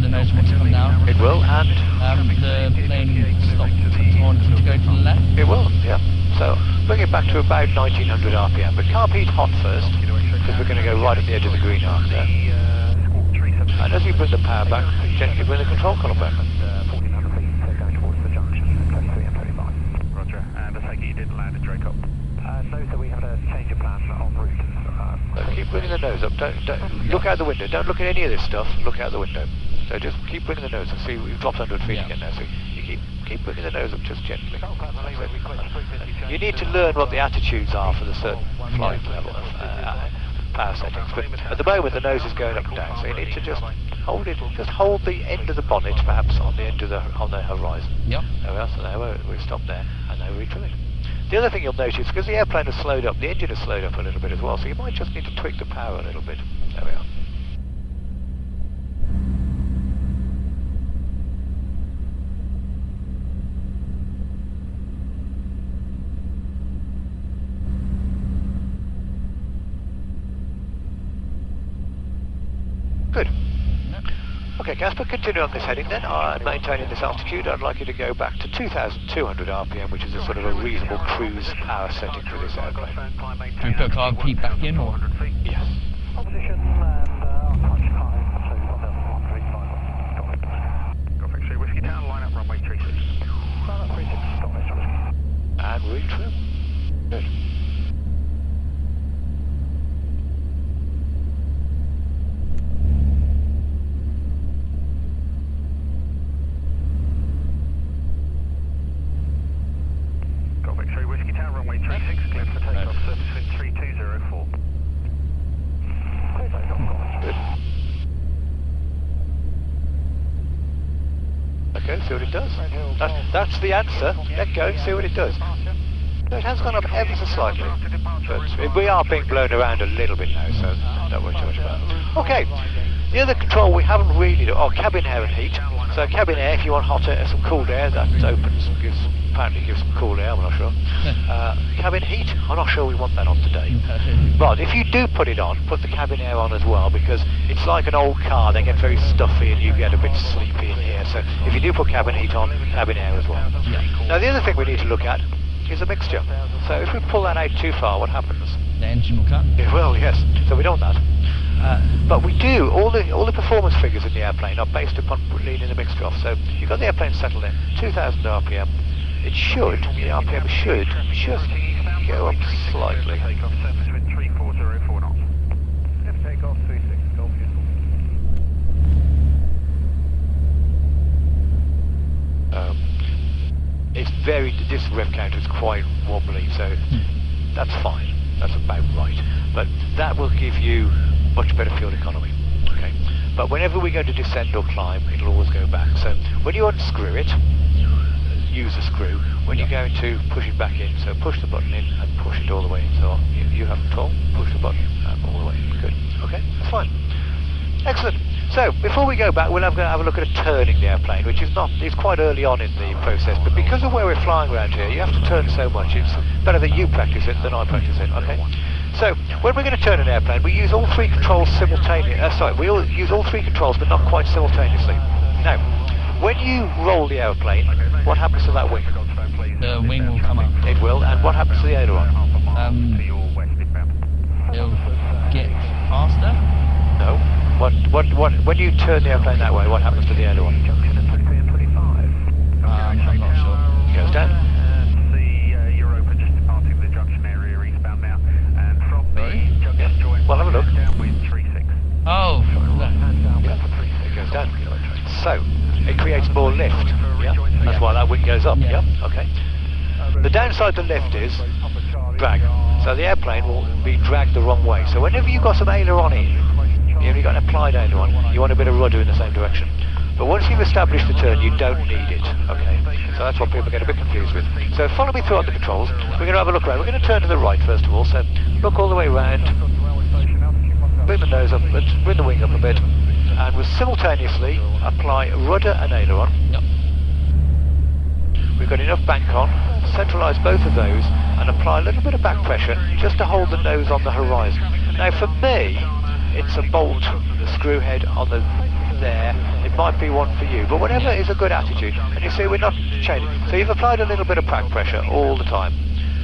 The nose wants to come down. it will, and The plane stops wanting to go to the left. it will, yeah. So bring it back to about 1900 RPM, but can't heat hot first, because we're going to go right at the edge of the green arc there. And as you bring the power back, gently bring the control column back. 1400 feet, going towards the junction, 33 and 35. Roger, and I take it you didn't land at Takeoff? No, so we had a change of plan en route. So keep bringing the nose up. Don't look out the window. Don't look at any of this stuff. Look out the window. So just keep bringing the nose up. See, we've dropped 100 feet again now. So you keep bringing the nose up just gently. You need to learn what the attitudes are for the certain flight level of power settings. But at the moment, the nose is going up and down. So you need to just hold it. Just hold the end of the bonnet, perhaps on the end of the horizon. Yep. There we are. So there we stopped there, and now we retrim it. The other thing you'll notice, because the airplane has slowed up, the engine has slowed up a little bit as well, so you might just need to tweak the power a little bit. There we are. Good. Okay, Casper, continue on this heading then. Maintaining this altitude, I'd like you to go back to 2,200 RPM, which is a sort of a reasonable cruise power setting for this airplane. Do we put carb peak back in, or? Yes. Opposition and touch time, so 1,135. Got it. Got X-ray Whiskey down, line up runway 36. Line up 36, stop this, And retrim. Good. Okay, see what it does. That's the answer. Let go and see what it does. So it has gone up ever so slightly, but we are being blown around a little bit now, so don't worry too much about it. Okay, the other control we haven't really done, cabin air and heat. So cabin air, if you want hot air, some cooled air, that opens, apparently gives some cool air, I'm not sure. Cabin heat, I'm not sure we want that on today. But if you do put it on, put the cabin air on as well, because it's like an old car, they get very stuffy and you get a bit sleepy in here. So if you do put cabin heat on, cabin air as well. Now the other thing we need to look at is a mixture. So if we pull that out too far, what happens? The engine will cut. It will, yes. So we don't want that. But we do, all the performance figures in the airplane are based upon leading the mixture off. So you've got the airplane settled in, 2,000 RPM. The RPM should just go up slightly. Takeoff surface wind 3404 knots. Left takeoff 36, Golf Uniform. This rev counter is quite wobbly, so that's fine. That's about right. But that will give you much better fuel economy. Okay. But whenever we go to descend or climb, it'll always go back. So when you unscrew it, use a screw. When you're going to push it back in, so push the button in and push it all the way in. So you have control, push the button all the way in. Good. Okay, that's fine. Excellent. So before we go back, we'll have a look at turning the airplane, which is quite early on in the process. But because of where we're flying around here, you have to turn so much. It's better that you practice it than I practice it. Okay. So when we're going to turn an airplane, we use all three controls simultaneously. We all use all three controls, but not quite simultaneously. Now, when you roll the airplane, what happens to that wing? The wing will come up. It will. And what happens to the aileron? It'll get faster. No. When you turn the airplane that way, what happens to the aileron? I'm not sure. It goes down. Europa just departing the junction area eastbound now, and from the junction joint. Well, have a look. Down with 36. Oh. It goes down. So it creates more lift. Yeah. That's why that wing goes up. Yeah. Okay. The downside to lift is drag. So the airplane will be dragged the wrong way. So whenever you've got some aileron in, you've got an applied aileron, you want a bit of rudder in the same direction. But once you've established the turn, you don't need it. Okay. So that's what people get a bit confused with. So follow me through on the controls. We're going to have a look around. We're going to turn to the right first of all. So look all the way around. Bring the nose up a bit. Bring the wing up a bit. And we'll simultaneously apply rudder and aileron. Yep. We've got enough bank on, centralise both of those and apply a little bit of back pressure just to hold the nose on the horizon. Now for me, it's a bolt, the screw head on the there. It might be one for you, but whatever is a good attitude. And you see we're not changing. So you've applied a little bit of back pressure all the time.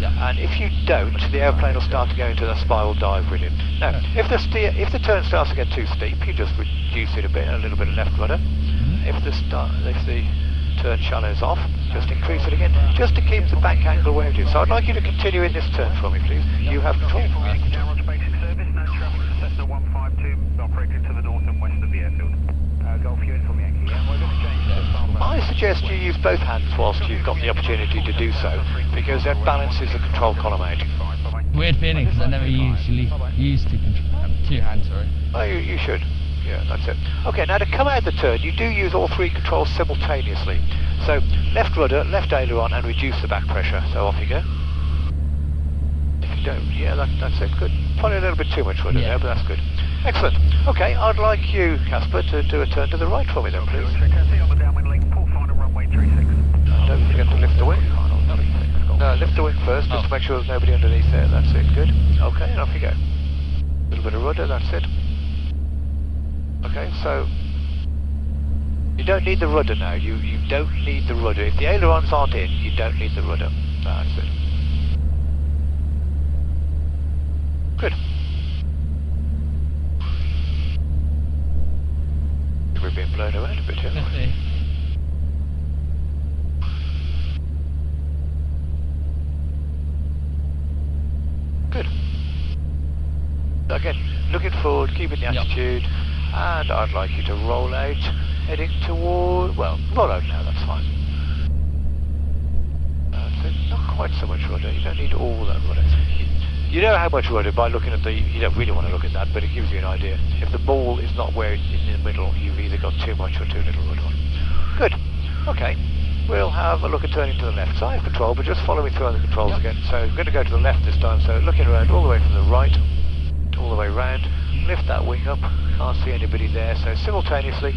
And if you don't, the airplane will start to go into the spiral dive with you. Now, if the turn starts to get too steep, you just reduce it a little bit of left rudder. If the turn shallows off, just increase it again, just to keep the bank angle where it is. So I'd like you to continue in this turn for me, please. You have control. 2 operating to the north and west of the airfield. Golf Uniform Yankee, and we're going to change to starboard. I suggest you use both hands whilst you've got the opportunity to do so, because that balances the control column out. Weird feeling because I never usually used two hands, sorry. Oh, you should. Yeah, that's it. Okay, now to come out of the turn, you do use all 3 controls simultaneously. So, left rudder, left aileron, and reduce the back pressure. So off you go. If you don't, yeah, that's it, good. Probably a little bit too much rudder there, but that's good. Excellent. Okay, I'd like you, Casper, to do a turn to the right for me then, please. Don't forget to lift the wing. No, lift the wing first, just to make sure there's nobody underneath there. That's it, good. Okay, and off you go. A little bit of rudder, that's it. Okay, so you don't need the rudder now. You don't need the rudder. If the ailerons aren't in, you don't need the rudder. That's it. Good. We've been blown around a bit here. Good. Again, looking forward, keeping the attitude, and I'd like you to roll out, heading toward, well, roll out now, that's fine. So not quite so much rudder, you don't need all that rudder. You know how much rudder by looking at the, you don't really want to look at that, but it gives you an idea. If the ball is not where it's in the middle, you've either got too much or too little rudder on. Good. Okay. We'll have a look at turning to the left. So I have control, but just follow me through on the controls again. So I'm going to go to the left this time, so looking around all the way from the right, all the way round, lift that wing up, can't see anybody there, so simultaneously,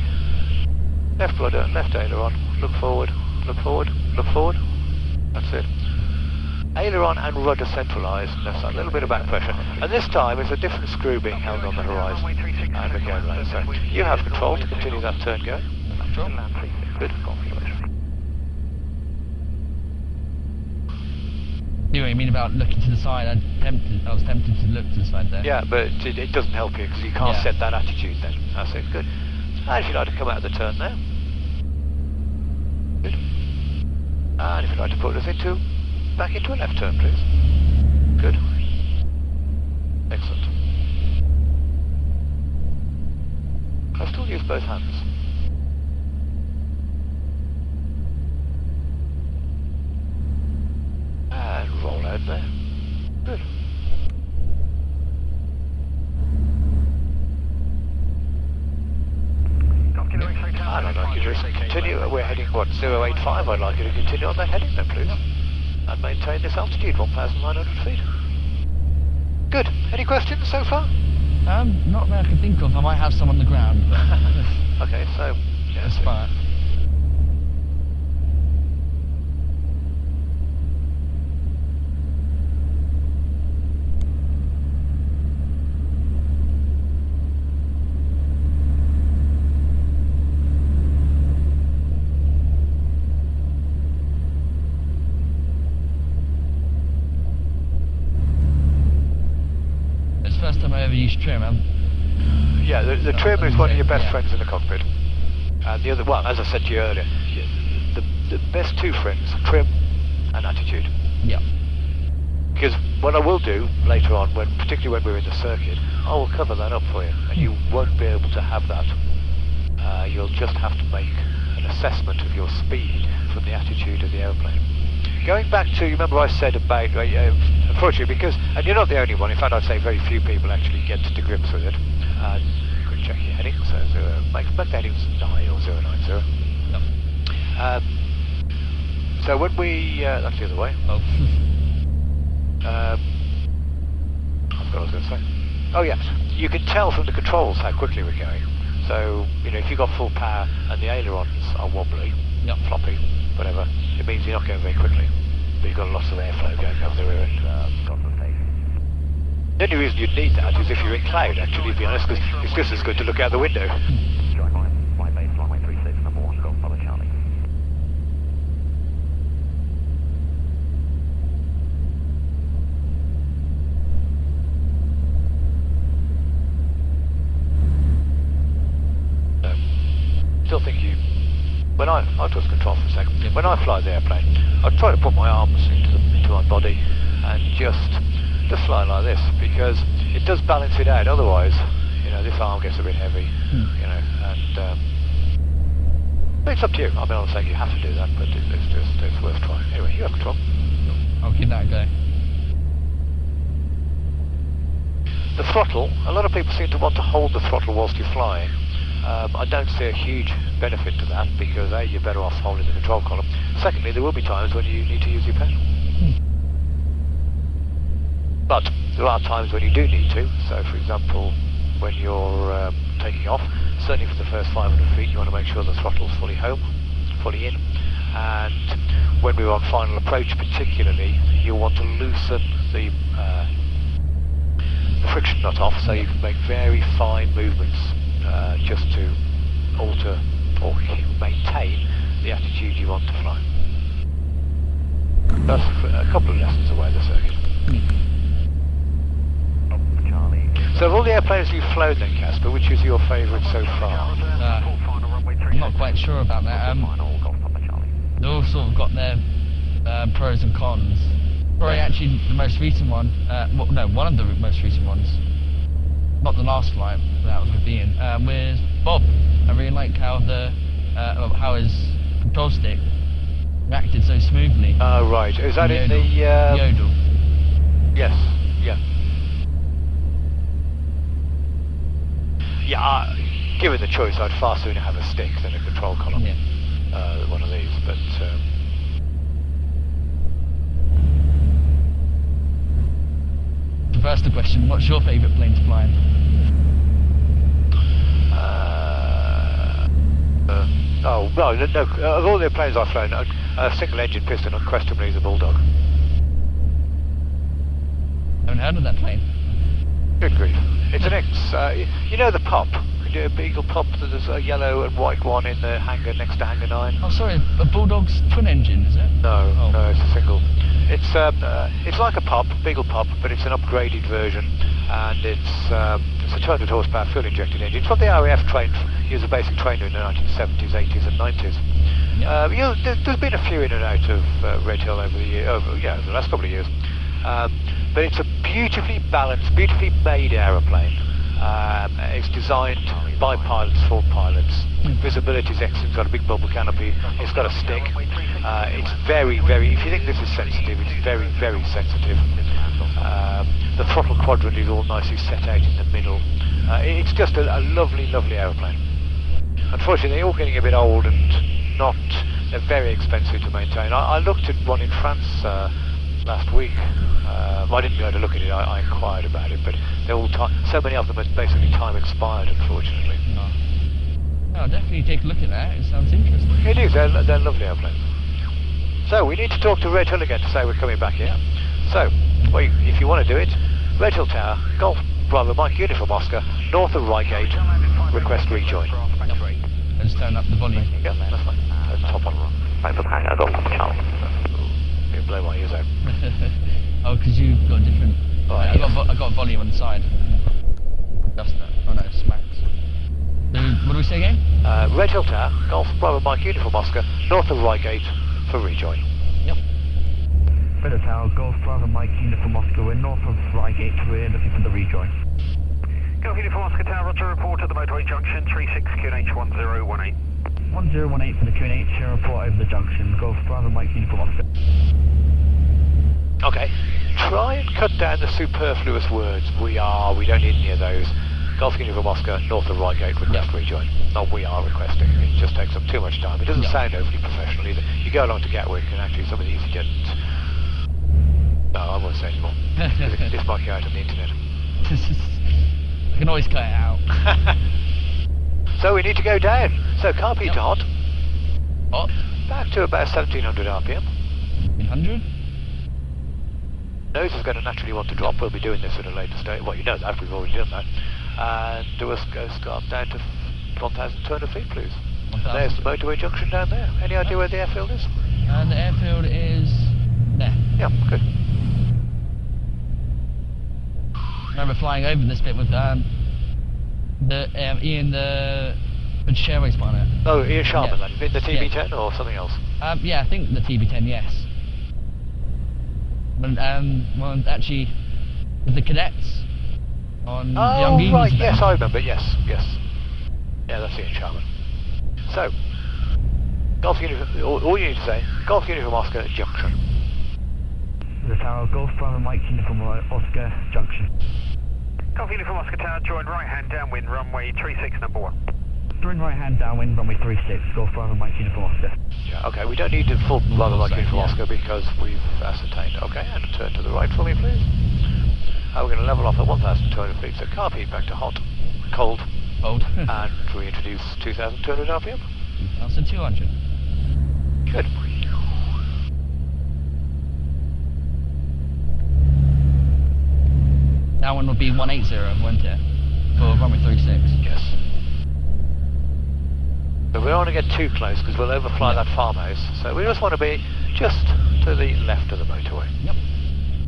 left rudder, left aileron, look forward, look forward, look forward, that's it. Aileron and rudder centralised, left side, a little bit of back pressure, and this time it's a different screw being held on the horizon, and we're going round, so you have control to continue that turn going. Control. Good. You know what you mean about looking to the side? I was tempted to look to the side there. Yeah, but it doesn't help you because you can't set that attitude then. That's it, good. And if you'd like to come out of the turn now. Good. And if you'd like to put us back into a left turn, please. Good. Excellent. I'll still use both hands. And roll out there. Good. I'd like you to just continue. We're heading, what, 085? I'd like you to continue on that heading then, please. And maintain this altitude, 1,900 feet. Good. Any questions so far? Not that I can think of. I might have some on the ground. But okay, so... yeah, that's fine. First time I ever used trim. Yeah, the trim is one of your best friends in the cockpit. And the other, well, as I said to you earlier, the best two friends, trim and attitude. Yeah. Because what I will do later on, particularly when we're in the circuit, I will cover that up for you, and you won't be able to have that. You'll just have to make an assessment of your speed from the attitude of the airplane. Going back to, you remember I said about, unfortunately, because, and you're not the only one, in fact I'd say very few people actually get to grips with it. You could check your heading, so make the headings 9 or 090. Yep. So when we, that's the other way. Oh. I forgot what I was going to say. Oh yeah, you can tell from the controls how quickly we're going. So, if you've got full power and the ailerons are wobbly, floppy, whatever, it means you're not going very quickly. But you've got lots of airflow going over the rear end. The only reason you'd need that is if you're in cloud, actually, to be honest, because it's just as good to look out the window. Still think when I just control for a second, when I fly the airplane, I try to put my arms into my body and just fly like this, because it does balance it out. Otherwise, this arm gets a bit heavy, you know, and it's up to you. I'm not saying you have to do that, but it's worth trying. Anyway, you have control. I'll give that a go. The throttle, a lot of people seem to want to hold the throttle whilst you're flying. I don't see a huge benefit to that because A, you're better off holding the control column. Secondly, there will be times when you need to use your pedal. But there are times when you do need to. So for example, when you're taking off, certainly for the first 500 feet you want to make sure the throttle's fully home, fully in. And when we're on final approach particularly, you'll want to loosen the friction nut off so you can make very fine movements just to alter or maintain the attitude you want to fly. That's a couple of lessons away the circuit. So of all the airplanes you've flown then, Casper, which is your favourite so far? I'm not quite sure about that. They all sort of got their pros and cons. Probably actually the most recent one, one of the most recent ones, not the last flight, that was with Ian, with Bob. I really liked how how his control stick reacted so smoothly. Oh right, is that in the... Yodel. Yes, yeah. Yeah, given the choice, I'd far sooner have a stick than a control column. Yeah. One of these, but... First the question, what's your favourite plane to fly in? No, of all the planes I've flown, a single engine piston unquestionably is a Bulldog. I haven't heard of that plane. Good grief. It's an you know the Pop? A Beagle Pop, there's a yellow and white one in the hangar next to Hangar 9. Oh sorry, a Bulldog's twin engine, is it? No, no, it's a single. It's like a Pop, Beagle Pop, but it's an upgraded version, and it's a 200 horsepower fuel injected engine. It's what the RAF trained, he was a basic trainer in the 1970s, 80s and 90s. Yep. There's been a few in and out of Redhill over the last couple of years. But it's a beautifully balanced, beautifully made aeroplane. It's designed by pilots for pilots. Visibility is excellent. It's got a big bubble canopy. It's got a stick. It's very, very. If you think this is sensitive, it's very, very sensitive. The throttle quadrant is all nicely set out in the middle. It's just a lovely, lovely aeroplane. Unfortunately, they're all getting a bit old and they're very expensive to maintain. I looked at one in France last week. I didn't go to look at it, I inquired about it, but they're all so many of them are basically time expired, unfortunately. No. I'll definitely take a look at that, it sounds interesting. It is, they're lovely airplanes. So, we need to talk to Redhill again to say we're coming back here. So, if you want to do it, Redhill Tower, Golf Bravo Mike Uniform Oscar, north of Reigate, request rejoin. Yep. And just turn up the volume. Yeah, that's fine. Top on. Thanks for Hangar, Golf Charlie. It'll blow my ears out. Oh, because you've got a different... Oh, I got volume on the side. Just that. Oh no, it's max. What do we say again? Redhill Tower, Golf Bravo Mike Uniform Oscar, north of Reigate for rejoin. Yep. Redhill Tower, Golf Bravo Mike Uniform Oscar, we're north of Reigate, we're looking for the rejoin. Golf Uniform Oscar Tower, roger, report at the motorway junction, 36 QNH 1018. 1018 for the QNH, report over the junction, Golf Bravo Mike Uniform Oscar. Okay, try and cut down the superfluous words. We don't need any of those. Golf Uniform Oscar, north of Reigate, request rejoin. Not we are requesting, it just takes up too much time. It doesn't sound overly professional either. You go along to Gatwick and actually some of these you get... No, I won't say anymore. This might go out on the internet. I can always cut it out. So we need to go down. So car Peter hot. Hot? Back to about 1700 RPM. 100? Nose is going to naturally want to drop. We'll be doing this at a later stage. Well, you know that, we've already done that. And we'll start down to 1,200 feet, please. And there's the motorway junction down there. Any idea where the airfield is? And the airfield is there. Yeah, good. I remember flying over this bit with Ian, the British Airways pilot. Oh, Ian Sharman, yeah. then. In the TB10 or something else? Yeah, I think the TB10, yes. But, well, actually, with the cadets, On the Oh, Young right, Eagles yes, event. I remember, yes. Yeah, that's the Enchantment. So, Golf Uniform, all you need to say, Golf Uniform Oscar Junction. The Tower, Golf Bravo Mike Uniform Oscar Junction. Golf Uniform Oscar Tower, join right hand downwind, runway 36, number 1. Join right hand downwind, runway 36, Golf Bravo Mike Uniform Oscar. Yeah, okay, we don't need the full Bravo Mike Uniform yeah. Oscar because we've ascertained. Okay, and turn to the right for me, please. We're going to level off at 1,200 feet, so car feed back to hot, cold, and reintroduce 2,200 RPM. 2,200. Good. That one will be 180, won't it? For runway 36. Yes. But we don't want to get too close because we'll overfly that farmhouse. So we just want to be just to the left of the motorway. Yep.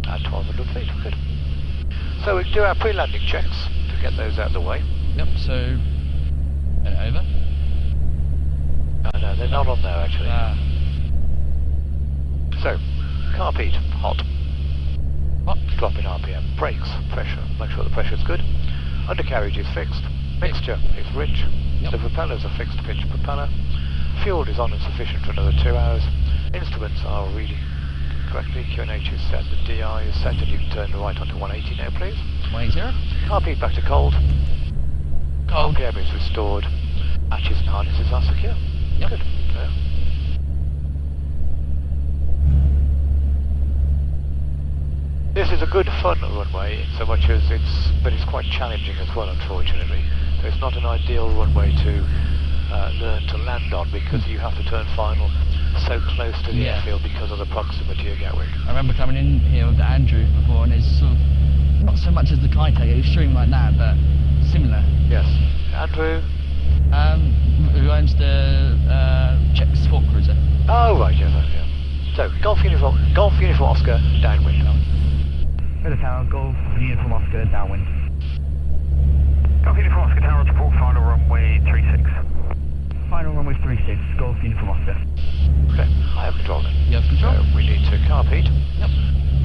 At 1,200 feet. Good. So we do our pre-landing checks to get those out of the way. Yep, so... over? No, they're not on there actually. So, car feed, hot. Hot. Drop in RPM. Brakes, pressure. Make sure the pressure's good. Undercarriage is fixed. Mixture is rich. Yep. The propellers are fixed pitch propeller. Fuel is on and sufficient for another 2 hours. Instruments are reading correctly. QNH is set. The DI is set, and you can turn the right onto 180 now, please. 180. Car feed back to cold. Cold. RPM is restored. Hatches and harnesses are secure. Yep. Good. Yeah. This is a good fun runway in so much as but it's quite challenging as well, unfortunately. So it's not an ideal runway to learn to land on because you have to turn final so close to the airfield because of the proximity of Gatwick. I remember coming in here with Andrew before, and it's sort of not so much as the Kaito extreme like that, but similar. Yes. Andrew? Who owns the Czech Sport Cruiser. Oh, right, yes, yeah. So, Golf Uniform Oscar, downwind. Redhill Tower, Golf Uniform Oscar, downwind. Golf Uniform Oscar Tower, report final runway 36. Final runway 36, Golf Uniform Oscar. Okay, I have control then. You have control? So, we need to car feed. Yep.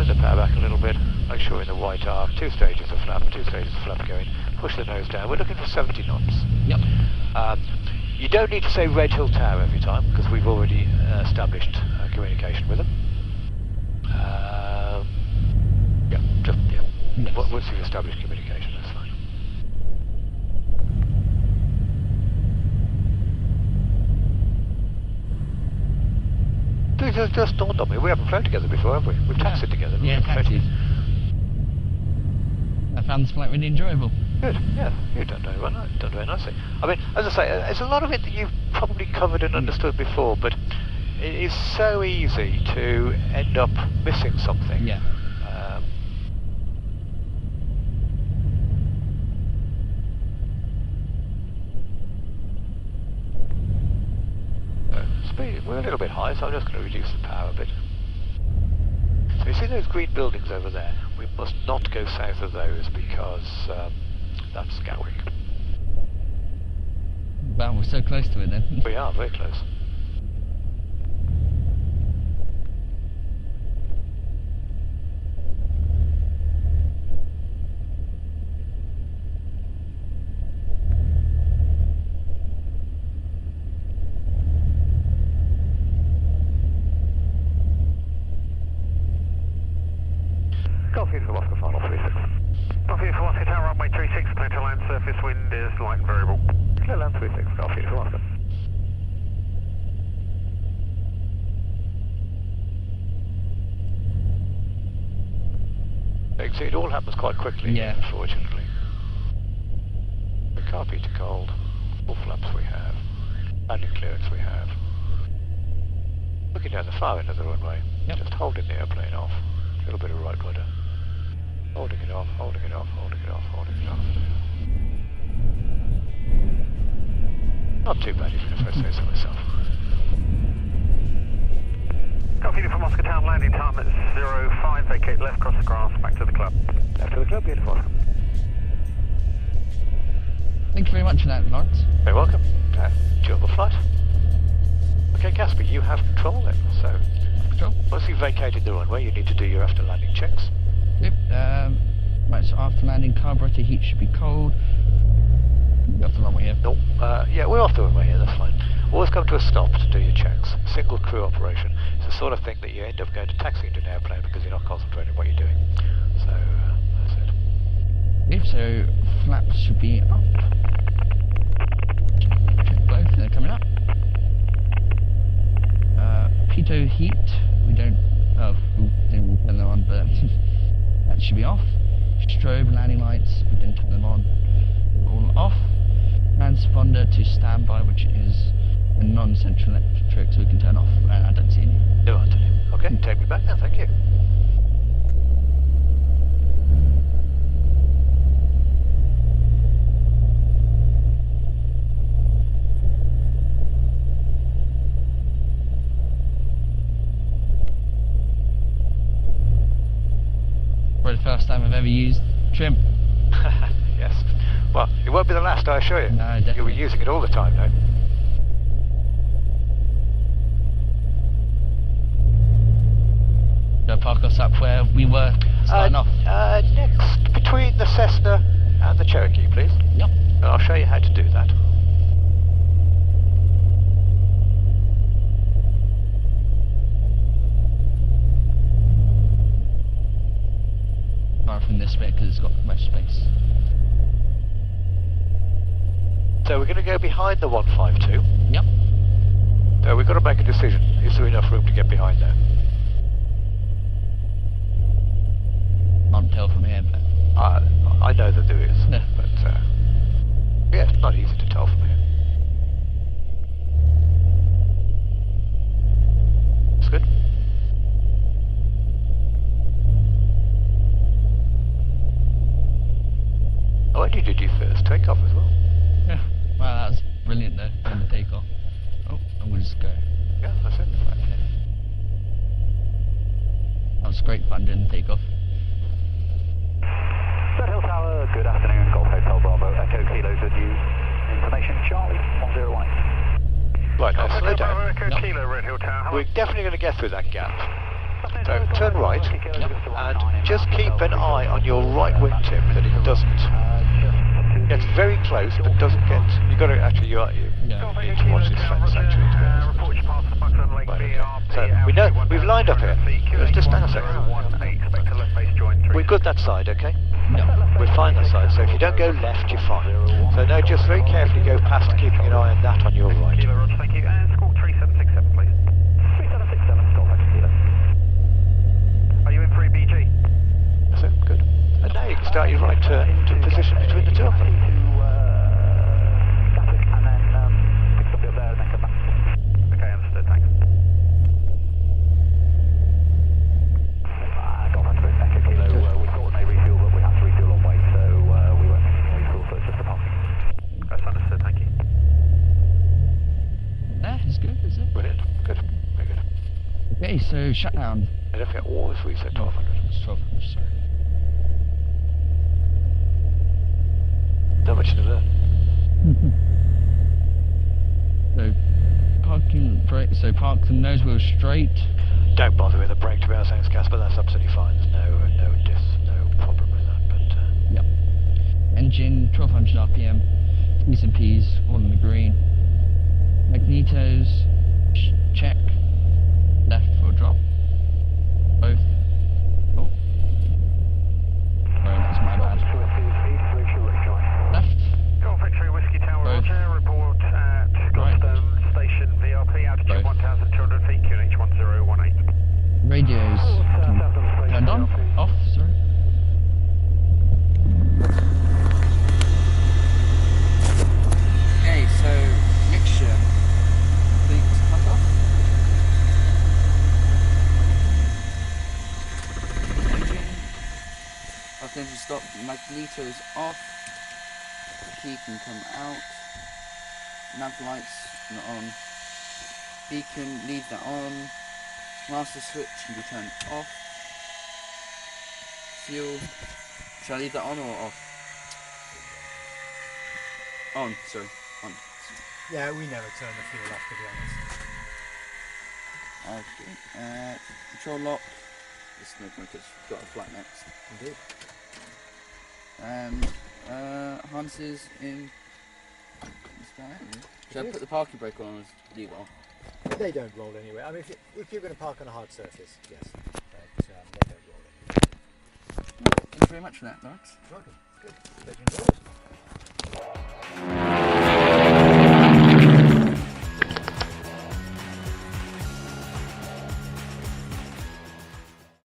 Bring the power back a little bit. Make sure we're in the white arc. 2 stages of flap, 2 stages of flap going. Push the nose down. We're looking for 70 knots. Yep. You don't need to say Redhill Tower every time because we've already established communication with them. Yes. Once you've established communication, that's fine. It just dawned on me. We haven't flown together before, have we? We've taxied together. But Yeah, taxied. I found this flight really enjoyable. Good, yeah, you've done very nicely. I mean, as I say, there's a lot of it that you've probably covered and understood before, but it is so easy to end up missing something. Yeah. Speed, we're a little bit high, so I'm just going to reduce the power a bit. So you see those green buildings over there? We must not go south of those because that's Gatwick. Well, we're so close to it then. We are very close. Golf Uniform Oscar final 36. Golf Uniform Oscar Tower, runway 36, clear to land, surface wind is light and variable. Clear land 36, Golf Uniform Oscar. You see, it all happens quite quickly, Yeah. unfortunately. The car feet are cold, full flaps we have, landing clearance we have. Looking down the far end of the runway, Yep. just holding the airplane off, a little bit of right rudder. Holding it off, holding it off, holding it off, holding it off. Not too bad if I say so myself. Golf Uniform Oscar Tower, landing time at 05, vacate left, cross the grass, back to the club. Left to the club, beautiful. Thank you very much for that, Laurance. Very welcome. Enjoyable flight. Okay, Casper, you have control then. So, Control. once you've vacated the runway, you need to do your after landing checks. Yep. Right, so after landing, carburetor heat should be cold. We're off the runway here. Nope. Yeah, we're off the runway here, that's fine. Always come to a stop to do your checks. Single crew operation. It's the sort of thing that you end up going to taxi into an airplane because you're not concentrating on what you're doing. So, that's it. Yep, so flaps should be up. Check both, they're coming up. Pitot heat, we didn't turn them on, but that should be off. Strobe landing lights, we didn't turn them on. All off. Transponder to standby, which is a non-central electric, so we can turn off. I don't see any. No, Anthony. Okay, take me back now, thank you. Probably the first time I've ever used trim. Yes. Well, it won't be the last, I assure you. No, definitely. You'll be using it all the time now. Go park us up where we were starting off. Next, between the Cessna and the Cherokee, please. Yep. And I'll show you how to do that. Far from this bit because it's got much space. So we're going to go behind the 152. Yep. So we've got to make a decision. Is there enough room to get behind there? Can't tell from here, but I know that there is. No. But yeah, it's not easy to tell from here. That's good. Oh, and you did your first takeoff as well. yeah. Wow, that was brilliant though, doing the takeoff. Oh, and we'll just go. Yeah, that's it. That was great fun doing the takeoff. Redhill Tower, good afternoon. Golf Hotel Bravo, Echo Kilo's with you. Information, Charlie, 101. Right, now slow down. Bravo, Echo Kilo, Redhill Tower. We're definitely going to get through that gap. So turn right Yep. and just keep an eye on your right wingtip that it doesn't. Gets very close but doesn't get. You've got to actually you need to watch this fence actually. Right, okay. So we know we've lined up here. Let's just stand a second. We're good that side, okay? Yep. We're fine that side. So if you don't go left, you're fine. So now just very carefully go past, keeping an eye on that on your right. Kilo, Roger, thank you. And score 3767, please. 3767, Golf Echo Kilo. Are you in for BG? That's it, good. And now you can start your right turn to position between the two of them. Static, and then pick up your there and then come back. Okay, understood, thanks. Golf Echo Kilo, we thought they refuel, but we have to refuel on way, so we won't refuel, so it's just a parking. That's understood, thank you. That is good, is it? Brilliant, good, very good. Okay, so shutdown. And don't forget, always reset Oh, 1200. it's 1200, sorry. Not much to learn. So parking brake, so park the nose wheel straight. Don't bother with the brake to be honest, thanks Casper, that's absolutely fine. There's no problem with that, but Yep. Engine 1200 RPM. T's and P's all in the green. Magnetos check. Left for drop. Both. Oh. Sorry, that's my bad. Left. Golf X-ray Whiskey Tower, Both. Roger, report at Right. Goldstone Station, VRP, altitude Both. 1,200 feet, QNH 1018. Radios turned on. Off, sorry. Okay, so mixture. Please cut off. Engine. Off engine stop. Magnetos off. Key can come out. Nav lights not on. Beacon, leave that on. Master switch can be turned off. Fuel. Shall I leave that on or off? On, sorry. On. Yeah, we never turn the fuel off, to be honest. Okay. Control lock. This is no point because we've got a flat next. Indeed. And harnesses in this guy. Should I put the parking brake on or leave it on? They don't roll anyway. I mean, if you're going to park on a hard surface, yes. But they don't roll anyway. Thank you very much for that, Lawrence. Welcome. Good. Glad you enjoyed it.